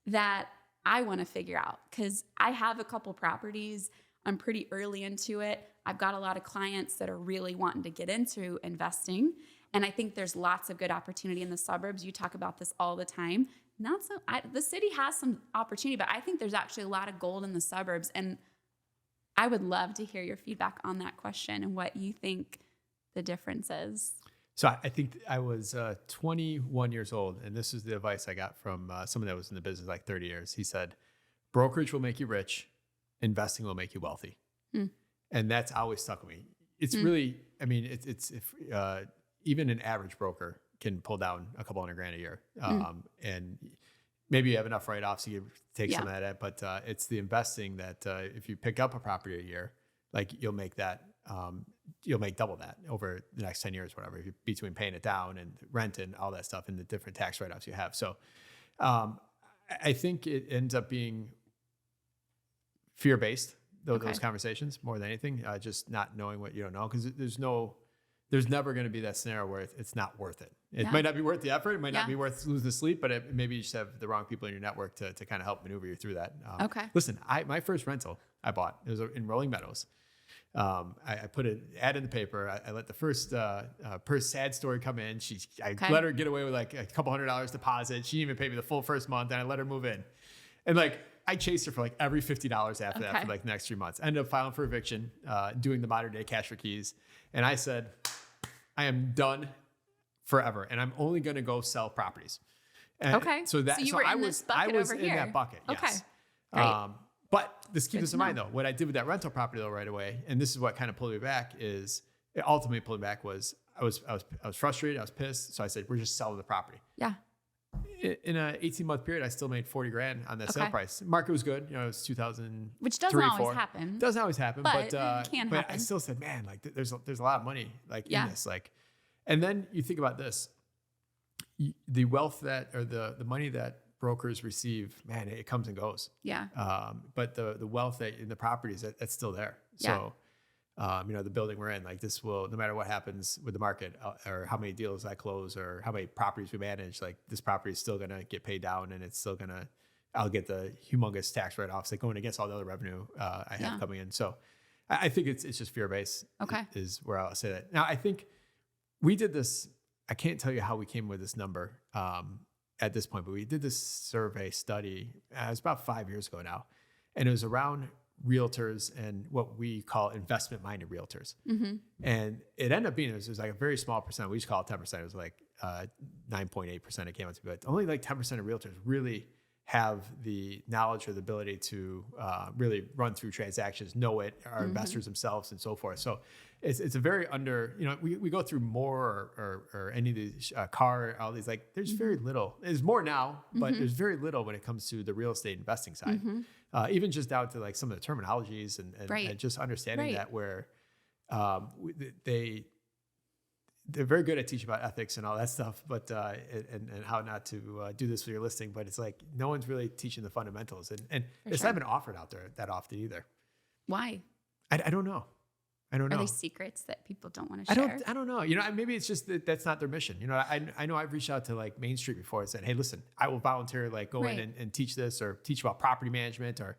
B: that I want to figure out? Because I have a couple properties. I'm pretty early into it. I've got a lot of clients that are really wanting to get into investing. And I think there's lots of good opportunity in the suburbs. You talk about this all the time. The city has some opportunity, but I think there's actually a lot of gold in the suburbs. And I would love to hear your feedback on that question and what you think the difference is.
A: So I think I was 21 years old, and this is the advice I got from someone that was in the business like 30 years. He said, brokerage will make you rich. Investing will make you wealthy. And that's always stuck with me. It's really, I mean, it's if even an average broker can pull down a couple $100,000 a year. And maybe you have enough write-offs so you take some of that, but it's the investing that if you pick up a property a year, like you'll make that you'll make double that over the next 10 years, whatever, between paying it down and rent and all that stuff and the different tax write-offs you have. So I think it ends up being fear-based, those conversations more than anything, just not knowing what you don't know. Because there's never going to be that scenario where it's not worth it. It might not be worth the effort. It might not be worth losing the sleep, but maybe you just have the wrong people in your network to kind of help maneuver you through that. Listen, my first rental I bought, it was in Rolling Meadows. I put an ad in the paper. I let the first sad story come in. I let her get away with like a couple $100 deposit. She didn't even pay me the full first month, and I let her move in. And like I chased her for like every $50 after that for like the next 3 months. I ended up filing for eviction, doing the modern day cash for keys. And I said, I am done forever, and I'm only going to go sell properties. And so you were in this bucket over here. I was in that bucket. Yes. Great. But let's keep this in mind, though. What I did with that rental property, though, right away, and this is what kind of pulled me back, is it ultimately pulled me back was I was frustrated, I was pissed, so I said, we're just selling the property. Yeah. In an 18-month period, I still made $40,000 on that sale price. Market was good, it was 2000,
B: which doesn't always happen.
A: Doesn't always happen, but
B: it can happen.
A: I still said, man, like there's a lot of money in this, like, and then you think about this, the wealth the money that brokers receive, man, it comes and goes. Yeah. But the wealth that in the properties that's still there. So, the building we're in, like this will, no matter what happens with the market or how many deals I close or how many properties we manage, like this property is still going to get paid down, and it's still I'll get the humongous tax write-offs like going against all the other revenue I have coming in. So I think it's just fear-based is where I'll say that. Now, I think we did this, I can't tell you how we came with this number at this point, but we did this survey study. It was about 5 years ago now. And it was around realtors and what we call investment-minded realtors. Mm-hmm. And it ended up being, it was like a very small percent. We used to call it 10%. It was like 9.8% it came out to be. But only like 10% of realtors really have the knowledge or the ability to really run through transactions, know it, are investors themselves and so forth. So it's a very we go through more or any of these car, all these, like there's very little. There's more now, but there's very little when it comes to the real estate investing side. Even just down to like some of the terminologies and just understanding that where they're very good at teaching about ethics and all that stuff, but and how not to do this with your listing. But it's like no one's really teaching the fundamentals, and it's not been offered out there that often either. Why? I don't know. I don't know.
B: Are they secrets that people don't want to share?
A: I don't know. Maybe it's just that's not their mission. I know I've reached out to like Main Street before and said, hey, listen, I will volunteer, like go in and teach this or teach about property management or,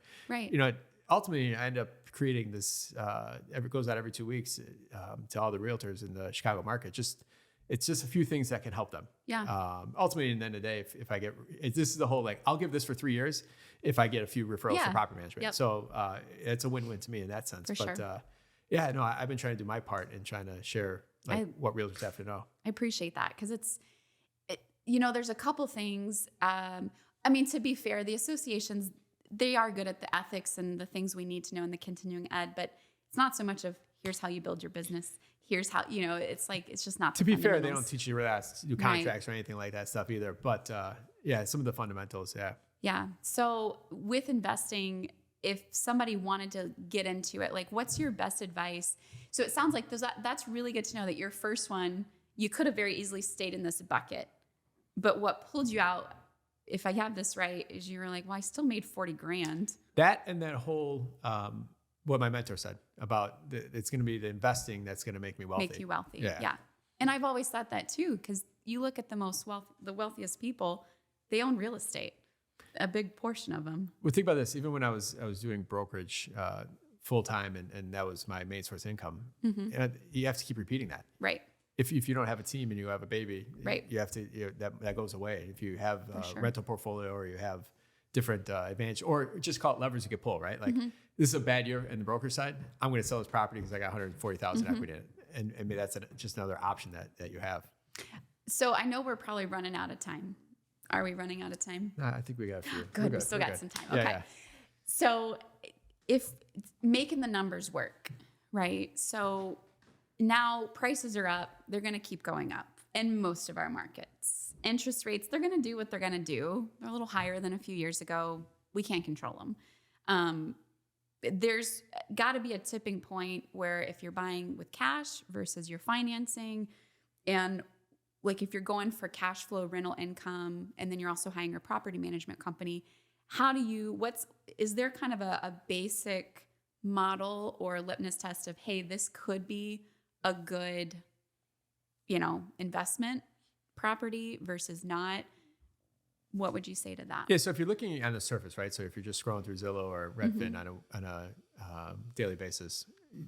A: ultimately I end up creating this, it goes out every 2 weeks to all the realtors in the Chicago market. It's just a few things that can help them. Yeah. Ultimately, in the end of the day, if I get, this is the whole, like, I'll give this for 3 years if I get a few referrals for property management. Yep. So it's a win-win to me in that sense. For sure. I've been trying to do my part in trying to share what realtors have to know.
B: I appreciate that because there's a couple things. To be fair, the associations, they are good at the ethics and the things we need to know in the continuing ed, but it's not so much of here's how you build your business. Here's how, it's like, it's just not.
A: To be fair, they don't teach you to do contracts or anything like that stuff either. But some of the fundamentals. Yeah. Yeah.
B: So with investing, if somebody wanted to get into it, like what's your best advice? So it sounds like that's really good to know that your first one, you could have very easily stayed in this bucket, but what pulled you out, if I have this right, is you were like, well, I still made $40,000.
A: That and that whole, what my mentor said about it's going to be the investing that's going to make me wealthy.
B: Make you wealthy. Yeah. And I've always thought that too, because you look at the wealthiest people, they own real estate. A big portion of them.
A: Well, think about this. Even when I was doing brokerage full time, and that was my main source of income, and you have to keep repeating that. Right. If you don't have a team and you have a baby, you have to that goes away. If you have a rental portfolio or you have different advantage, or just call it levers you could pull. Right. Like this is a bad year in the broker side. I'm going to sell this property because I got 140,000 equity in it, and maybe that's just another option that you have.
B: So I know we're probably running out of time. Are we running out of time?
A: I think we got a few.
B: Good. We still got some time. Okay. Yeah. So if making the numbers work, right? So now prices are up. They're going to keep going up in most of our markets. Interest rates, they're going to do what they're going to do. They're a little higher than a few years ago. We can't control them. there's got to be a tipping point where if you're buying with cash versus your financing, and like if you're going for cash flow rental income, and then you're also hiring a property management company, is there kind of a basic model or litmus test of, hey, this could be a good, investment property versus not? What would you say to that?
A: Yeah, so if you're looking on the surface, right? So if you're just scrolling through Zillow or Redfin on a daily basis,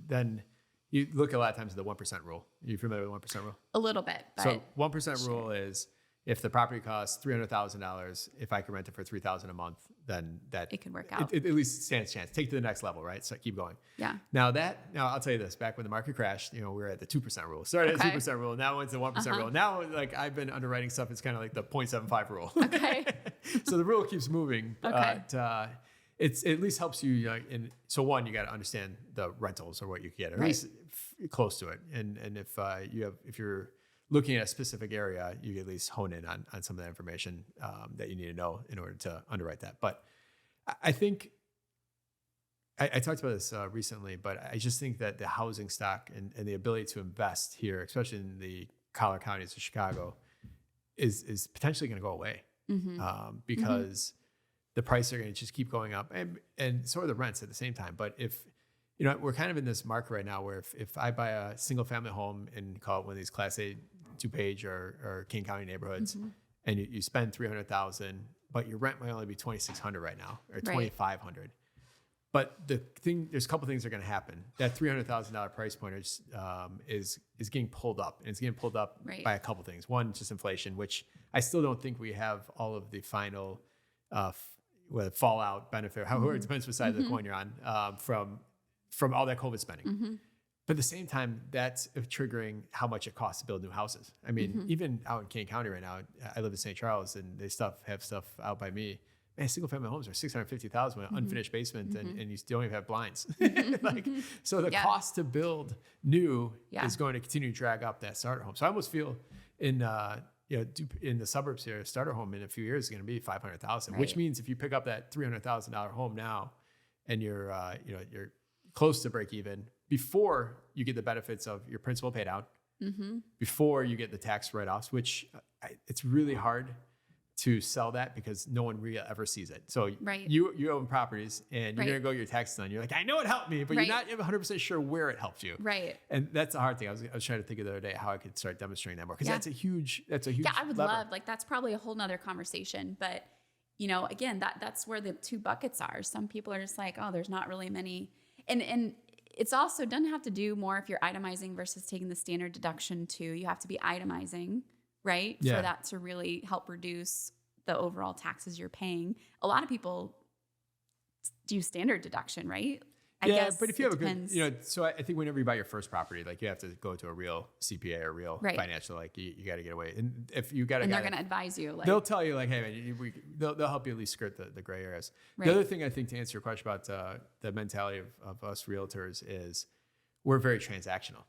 A: then you look a lot of times at the 1% rule. Are you familiar with the 1% rule?
B: A little bit. But
A: so 1% rule is if the property costs $300,000, if I can rent it for $3,000 a month, then
B: it could work out.
A: It at least stands a chance. Take it to the next level, right? So keep going.
B: Yeah.
A: Now I'll tell you this, back when the market crashed, we were at the 2% rule. Started at 2% rule. Now it's the 1% rule. Now, like I've been underwriting stuff. It's kind of like the 0.75 rule.
B: Okay.
A: So the rule keeps moving.
B: Okay.
A: But it at least helps you. So one, you got to understand the rentals or what you get, or at least close to it. And if you're looking at a specific area, you can at least hone in on some of that information that you need to know in order to underwrite that. But I think I talked about this recently, but I just think that the housing stock and the ability to invest here, especially in the collar counties of Chicago, is potentially going to go away because the prices are going to just keep going up, and so are the rents at the same time. But if we're kind of in this market right now where if I buy a single family home and call it one of these Class A Dupage or King County neighborhoods, and you spend $300,000, but your rent might only be $2,600 right now or $2,500. But there's a couple things that are going to happen. That $300,000 price point is getting pulled up, and it's getting pulled up by a couple things. One, just inflation, which I still don't think we have all of the final fallout benefit. However, it depends what side of the coin you're on from all that COVID spending. But at the same time, that's triggering how much it costs to build new houses. I mean, even out in King County right now, I live in St. Charles, and they have stuff out by me. Man, single family homes are $650,000 with an unfinished basement, and you don't even have blinds. So the cost to build new is going to continue to drag up that starter home. So I almost feel in the suburbs here, a starter home in a few years is going to be $500,000, which means if you pick up that $300,000 home now, and you're close to break even before you get the benefits of your principal paid out, before you get the tax write-offs, which it's really hard to sell that because no one really ever sees it. So you own properties and you're going to go get your taxes done. You're like, I know it helped me, but you're not 100% sure where it helped you. Right. And that's a hard thing. I was trying to think of the other day how I could start demonstrating that more, because that's a huge Yeah,
B: I would love, that's probably a whole nother conversation. But, again, that's where the two buckets are. Some people are just like, oh, there's not really many. And it's also doesn't have to do more if you're itemizing versus taking the standard deduction too. You have to be itemizing, right? For that to really help reduce the overall taxes you're paying. A lot of people do standard deduction, right? I guess
A: but if you have a good, so I think whenever you buy your first property, like you have to go to a real CPA or real financial, like you got to get away. And if you got to,
B: they're going to advise you.
A: They'll tell you like, hey, man, they'll help you at least skirt the gray areas. The other thing I think to answer your question about the mentality of us realtors is we're very transactional,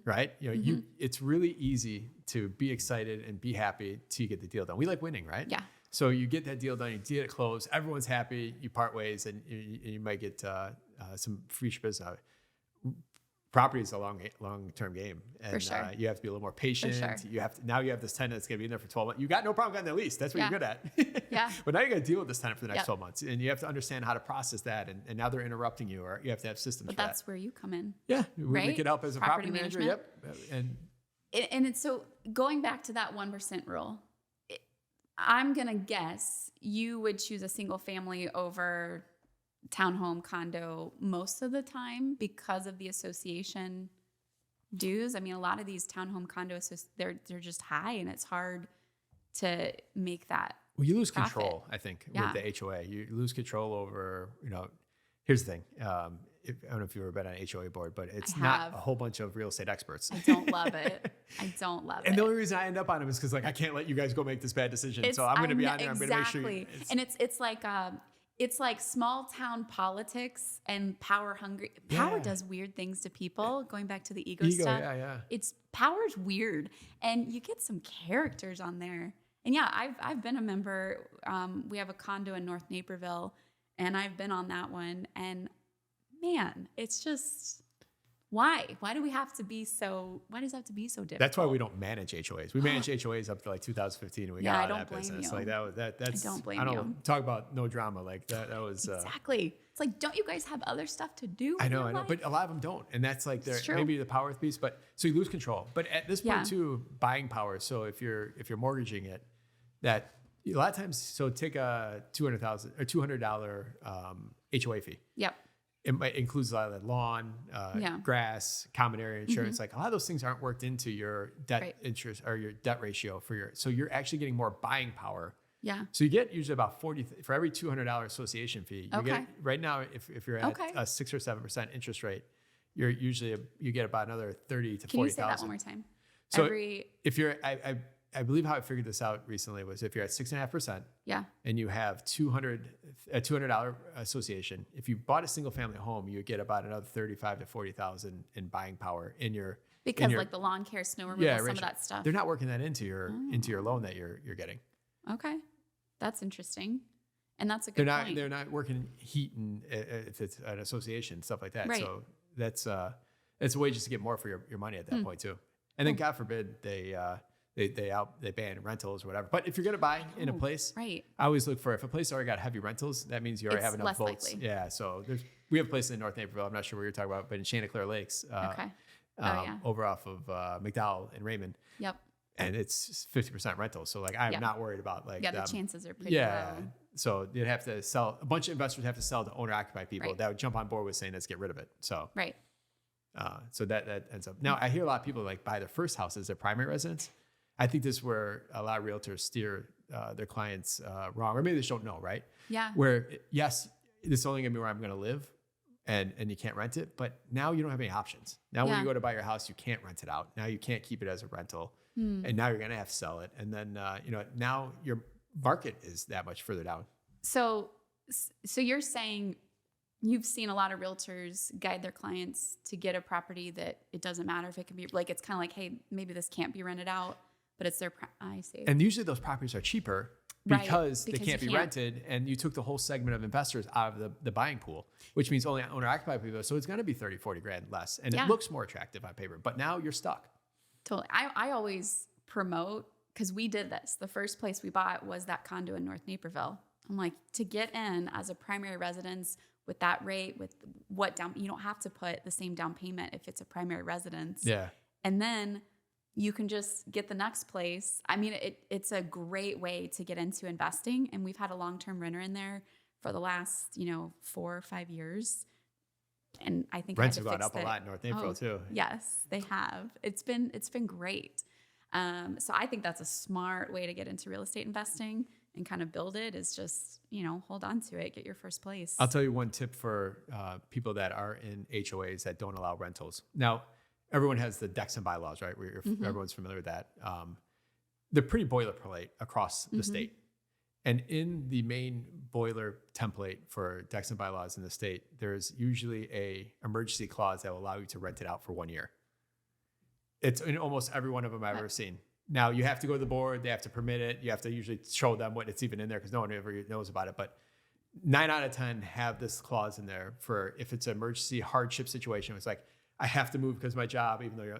A: right? It's really easy to be excited and be happy to get the deal done. We like winning, right? Yeah. So you get that deal done, you get it closed, everyone's happy, you part ways, and you might get some free business out of it. Property is a long-term game, and you have to be a little more patient. You have this tenant that's going to be in there for 12 months. You got no problem getting the lease. That's what you're good at. But now you got to deal with this tenant for the next 12 months, and you have to understand how to process that. And now they're interrupting you, or you have to have systems. But
B: that's where you come in.
A: Yeah, we can help as a property manager. Yep,
B: and it's so going back to that 1% rule. I'm gonna guess you would choose a single family over townhome condo most of the time because of the association dues. I mean, a lot of these townhome condos, they're just high, and it's hard to make that.
A: Well, you lose control, I think, with the HOA. You lose control over, here's the thing. I don't know if you've ever been on an HOA board, but it's not a whole bunch of real estate experts.
B: I don't love it.
A: And the only reason I end up on them is because I can't let you guys go make this bad decision. So I'm going to be on there. I'm going to make sure.
B: And it's like small town politics and power hungry. Power does weird things to people. Going back to the ego stuff. It's power's weird, and you get some characters on there. And I've been a member. We have a condo in North Naperville, and I've been on that one. And man, it's just, why? Why do we have to be so, why does it have to be so difficult?
A: That's why we don't manage HOAs. We managed HOAs up to like 2015 and we got out of that business.
B: You.
A: Like that's,
B: I don't blame
A: I don't
B: you.
A: Talk about no drama. Like that was.
B: Exactly. It's like, don't you guys have other stuff to do?
A: I know. But a lot of them don't. And that's like maybe the power piece, but so you lose control. But at this point too, buying power. So if you're mortgaging it, that a lot of times, so take a $200,000 or $200 HOA fee.
B: Yep.
A: It includes a lot of the lawn, grass, common area insurance. Like a lot of those things aren't worked into your debt interest or your debt ratio so you're actually getting more buying power.
B: Yeah.
A: So you get usually about 40 for every $200 association fee. You get right now, if you're at a 6 or 7% interest rate, you're usually you get about another 30 to 40,000.
B: Can you say that one more time?
A: So if you're, I believe how I figured this out recently was if you're at 6.5%, and you have a $200 association, if you bought a single family home, you get about another 35 to 40,000 in buying power
B: because like the lawn care, snow removal, some of that stuff. They're
A: not working that into your loan that you're getting.
B: Okay, that's interesting, and that's a good point.
A: They're not working heat and if it's an association, stuff like that.
B: Right.
A: So that's a way just to get more for your money at that point too. And then God forbid they ban rentals or whatever. But if you're going to buy in a place,
B: right.
A: I always look for, if a place already got heavy rentals, that means you already have enough votes.
B: Likely.
A: Yeah. So we have a place in North Naperville. I'm not sure what you're talking about, but in 𝗫𝗃𝗄𝗃 Lakes, over off of McDowell and Raymond.
B: Yep.
A: And it's 50% rental. So like, I'm not worried about like,
B: the chances are pretty low.
A: So you'd have to sell, a bunch of investors have to sell to owner occupied people that would jump on board with saying, let's get rid of it. So, so that ends up, now I hear a lot of people like buy their first house as their primary residence. I think this is where a lot of realtors steer their clients wrong, or maybe they just don't know, right?
B: Yeah.
A: Where yes, this is only gonna be where I'm gonna live, and you can't rent it. But now you don't have any options. Now when you go to buy your house, you can't rent it out. Now you can't keep it as a rental, and now you're gonna have to sell it. And then now your market is that much further down.
B: So you're saying you've seen a lot of realtors guide their clients to get a property that it doesn't matter if it can be like, it's kind of like, hey, maybe this can't be rented out. But it's their, I see.
A: And usually those properties are cheaper because they can't be rented. And you took the whole segment of investors out of the buying pool, which means only owner occupied people. So it's going to be 30, 40 grand less. And it looks more attractive on paper, but now you're stuck.
B: Totally. I always promote, because we did this. The first place we bought was that condo in North Naperville. I'm like, to get in as a primary residence with that rate, with what down, you don't have to put the same down payment if it's a primary residence.
A: Yeah.
B: And then you can just get the next place. I mean, it's a great way to get into investing. And we've had a long-term renter in there for the last, 4 or 5 years. And I think
A: rents have gone up a lot in North Naperville too.
B: Yes, they have. It's been great. So I think that's a smart way to get into real estate investing and kind of build it, is just, hold on to it, get your first place.
A: I'll tell you one tip for people that are in HOAs that don't allow rentals. Now, everyone has the decks and bylaws, right? Everyone's familiar with that. They're pretty boilerplate across the state. And in the main boiler template for decks and bylaws in the state, there's usually a emergency clause that will allow you to rent it out for 1 year. It's in almost every one of them I've ever seen. Now, you have to go to the board. They have to permit it. You have to usually show them what it's even in there because no one ever knows about it. But 9 out of 10 have this clause in there for if it's an emergency hardship situation. It's like, I have to move because of my job, even though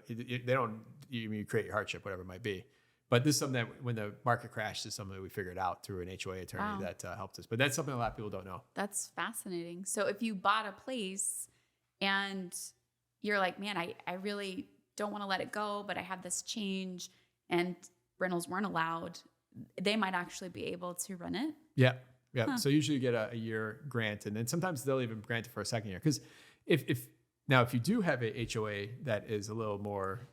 A: you create your hardship, whatever it might be. But this is something that when the market crashed is something that we figured out through an HOA attorney that helped us. But that's something a lot of people don't know.
B: That's fascinating. So if you bought a place and you're like, man, I really don't want to let it go, but I have this change and rentals weren't allowed, they might actually be able to rent it.
A: Yeah. Yeah. So usually you get a year grant, and then sometimes they'll even grant it for a second year. Because if you do have a HOA that is a little more,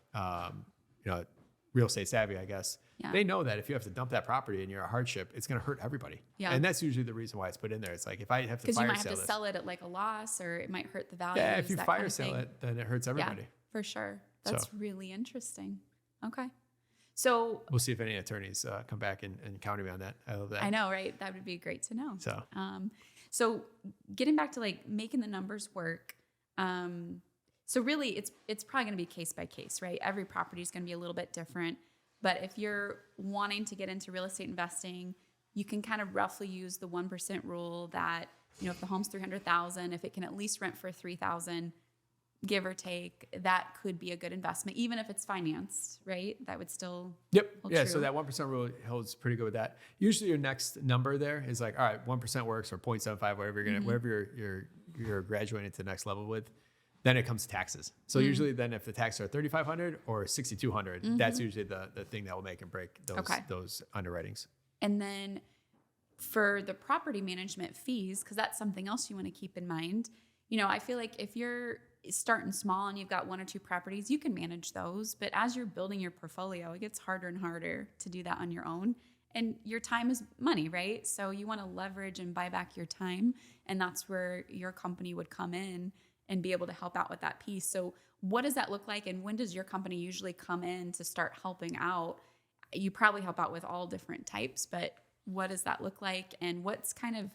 A: real estate savvy, I guess, they know that if you have to dump that property and you're a hardship, it's going to hurt everybody. Yeah. And that's usually the reason why it's put in there. It's like, if I have to fire sale it. Because you might have to
B: sell it at like a loss, or it might hurt the value.
A: Yeah, if you fire sale it, then it hurts everybody.
B: Yeah, for sure. That's really interesting. Okay. So
A: we'll see if any attorneys come back and counter me on that. I love that.
B: I know, right? That would be great to know. So getting back to like making the numbers work. So really it's probably going to be case by case, right? Every property is going to be a little bit different. But if you're wanting to get into real estate investing, you can kind of roughly use the 1% rule that if the home's 300,000, if it can at least rent for 3,000, give or take, that could be a good investment, even if it's financed, right? That would still
A: Yep.
B: hold
A: Yeah.
B: true.
A: So that 1% rule holds pretty good with that. Usually your next number there is like, all right, 1% works, or 0.75, whatever you're graduating to the next level with. Then it comes to taxes. So usually then if the taxes are 3,500 or 6,200, that's usually the thing that will make and break those underwritings.
B: And then for the property management fees, because that's something else you want to keep in mind. I feel like if you're starting small and you've got 1 or 2 properties, you can manage those. But as you're building your portfolio, it gets harder and harder to do that on your own. And your time is money, right? So you want to leverage and buy back your time. And that's where your company would come in and be able to help out with that piece. So what does that look like? And when does your company usually come in to start helping out? You probably help out with all different types, but what does that look like? And what's kind of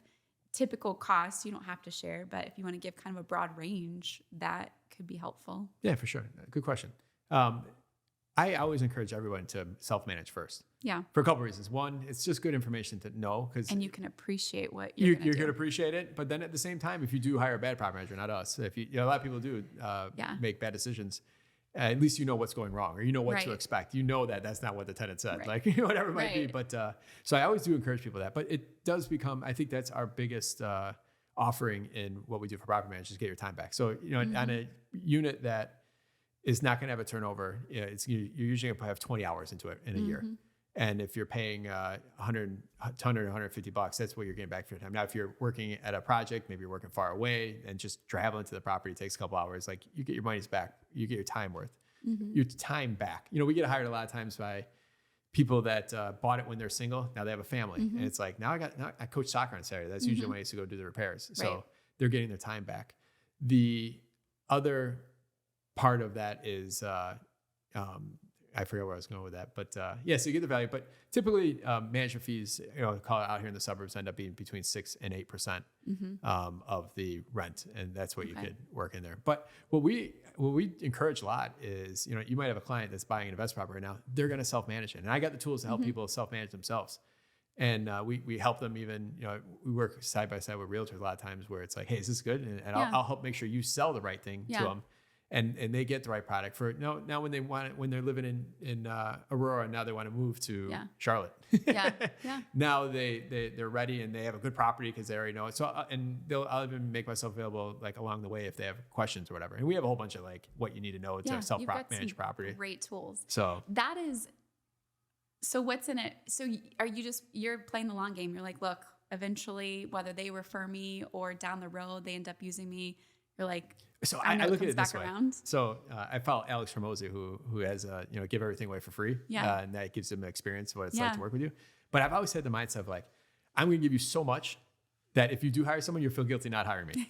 B: typical costs? You don't have to share, but if you want to give kind of a broad range, that could be helpful.
A: Yeah, for sure. Good question. I always encourage everyone to self-manage first.
B: Yeah.
A: For a couple of reasons. One, it's just good information to know, because
B: and you can appreciate what
A: you're going to appreciate it. But then at the same time, if you do hire a bad property manager, not us, if a lot of people do make bad decisions, at least you know what's going wrong, or what to expect. You know that that's not what the tenant said, like whatever it might be. But so I always do encourage people that. But it does become, I think that's our biggest offering in what we do for property managers, get your time back. So on a unit that is not going to have a turnover, you're usually going to have 20 hours into it in a year. And if you're paying $100, $150, that's what you're getting back for your time. Now, if you're working at a project, maybe you're working far away and just traveling to the property takes a couple hours, like you get your money's back, you get your time worth, your time back. We get hired a lot of times by people that bought it when they're single. Now they have a family, and it's like, now I coach soccer on Saturday. That's usually when I used to go do the repairs. So they're getting their time back. The other part of that is, I forget where I was going with that, but so you get the value. But typically, management fees, call it out here in the suburbs, end up being between 6 and 8% of the rent, and that's what you could work in there. But what we encourage a lot is, you might have a client that's buying an investment property right now. They're going to self-manage it, and I got the tools to help people self-manage themselves. And we help them even, we work side by side with realtors a lot of times where it's like, hey, is this good? And I'll help make sure you sell the right thing to them. And they get the right product for now when they're living in Aurora, now they want to move to Charlotte. Now they're ready and they have a good property because they already know it. So I'll even make myself available like along the way if they have questions or whatever. And we have a whole bunch of like what you need to know to self-manage property.
B: Great tools.
A: So
B: what's in it? So you're playing the long game. You're like, look, eventually, whether they refer me or down the road they end up using me, you're like,
A: so I look at it this way.
B: Around.
A: So I follow 𝗬𝘃𝗲𝗵𝘁, who has giving everything away for free, and that gives them an experience of what it's like to work with you. But I've always had the mindset of like, I'm going to give you so much that if you do hire someone, you'll feel guilty not hiring me.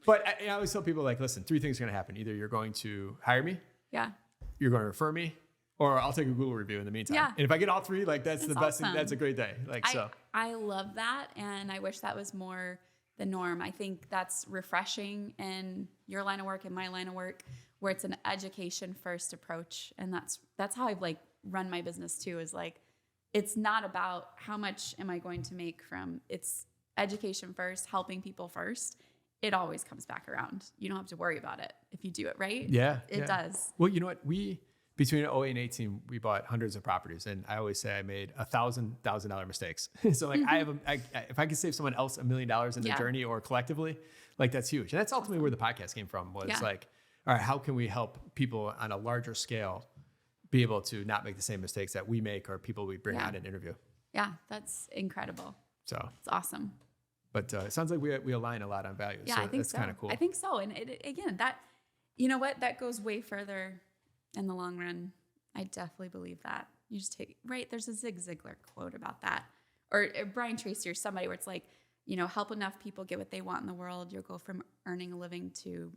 A: But I always tell people like, listen, 3 things are going to happen: either you're going to hire me, you're going to refer me, or I'll take a Google review in the meantime. And if I get all 3, like that's the best thing. That's a great day.
B: I love that, and I wish that was more the norm. I think that's refreshing in your line of work and my line of work, where it's an education first approach. And that's how I've like run my business too, is like, it's not about how much am I going to make it's education first, helping people first. It always comes back around. You don't have to worry about it if you do it right. It does.
A: Well, you know what? Between 08 and 18, we bought hundreds of properties, and I always say I made $1,000 mistakes. So like if I could save someone else $1 million in their journey or collectively, like that's huge. And that's ultimately where the podcast came from, was like, all right, how can we help people on a larger scale be able to not make the same mistakes that we make or people we bring on an interview?
B: Yeah, that's incredible.
A: So
B: it's awesome.
A: But it sounds like we align a lot on values.
B: Yeah,
A: so
B: I think
A: that's kind of cool.
B: I think so. And again, that goes way further in the long run. I definitely believe that. You just there's a Zig Ziglar quote about that, or Brian Tracy or somebody, where it's like, help enough people get what they want in the world, you'll go from earning a living to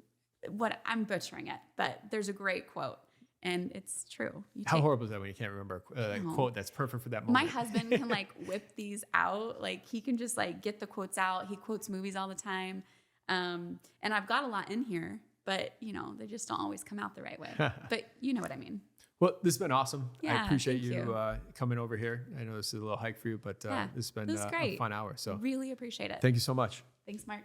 B: I'm butchering it, but there's a great quote, and it's true.
A: How horrible is that when you can't remember a quote that's perfect for that moment?
B: My husband can like whip these out. Like he can just like get the quotes out. He quotes movies all the time. And I've got a lot in here, but they just don't always come out the right way. But you know what I mean. Well,
A: this has been awesome.
B: Yeah,
A: I appreciate you coming over here. I know this is a little hike for you, but this has been a fun hour. So
B: really appreciate it.
A: Thank you so much.
B: Thanks, Mark.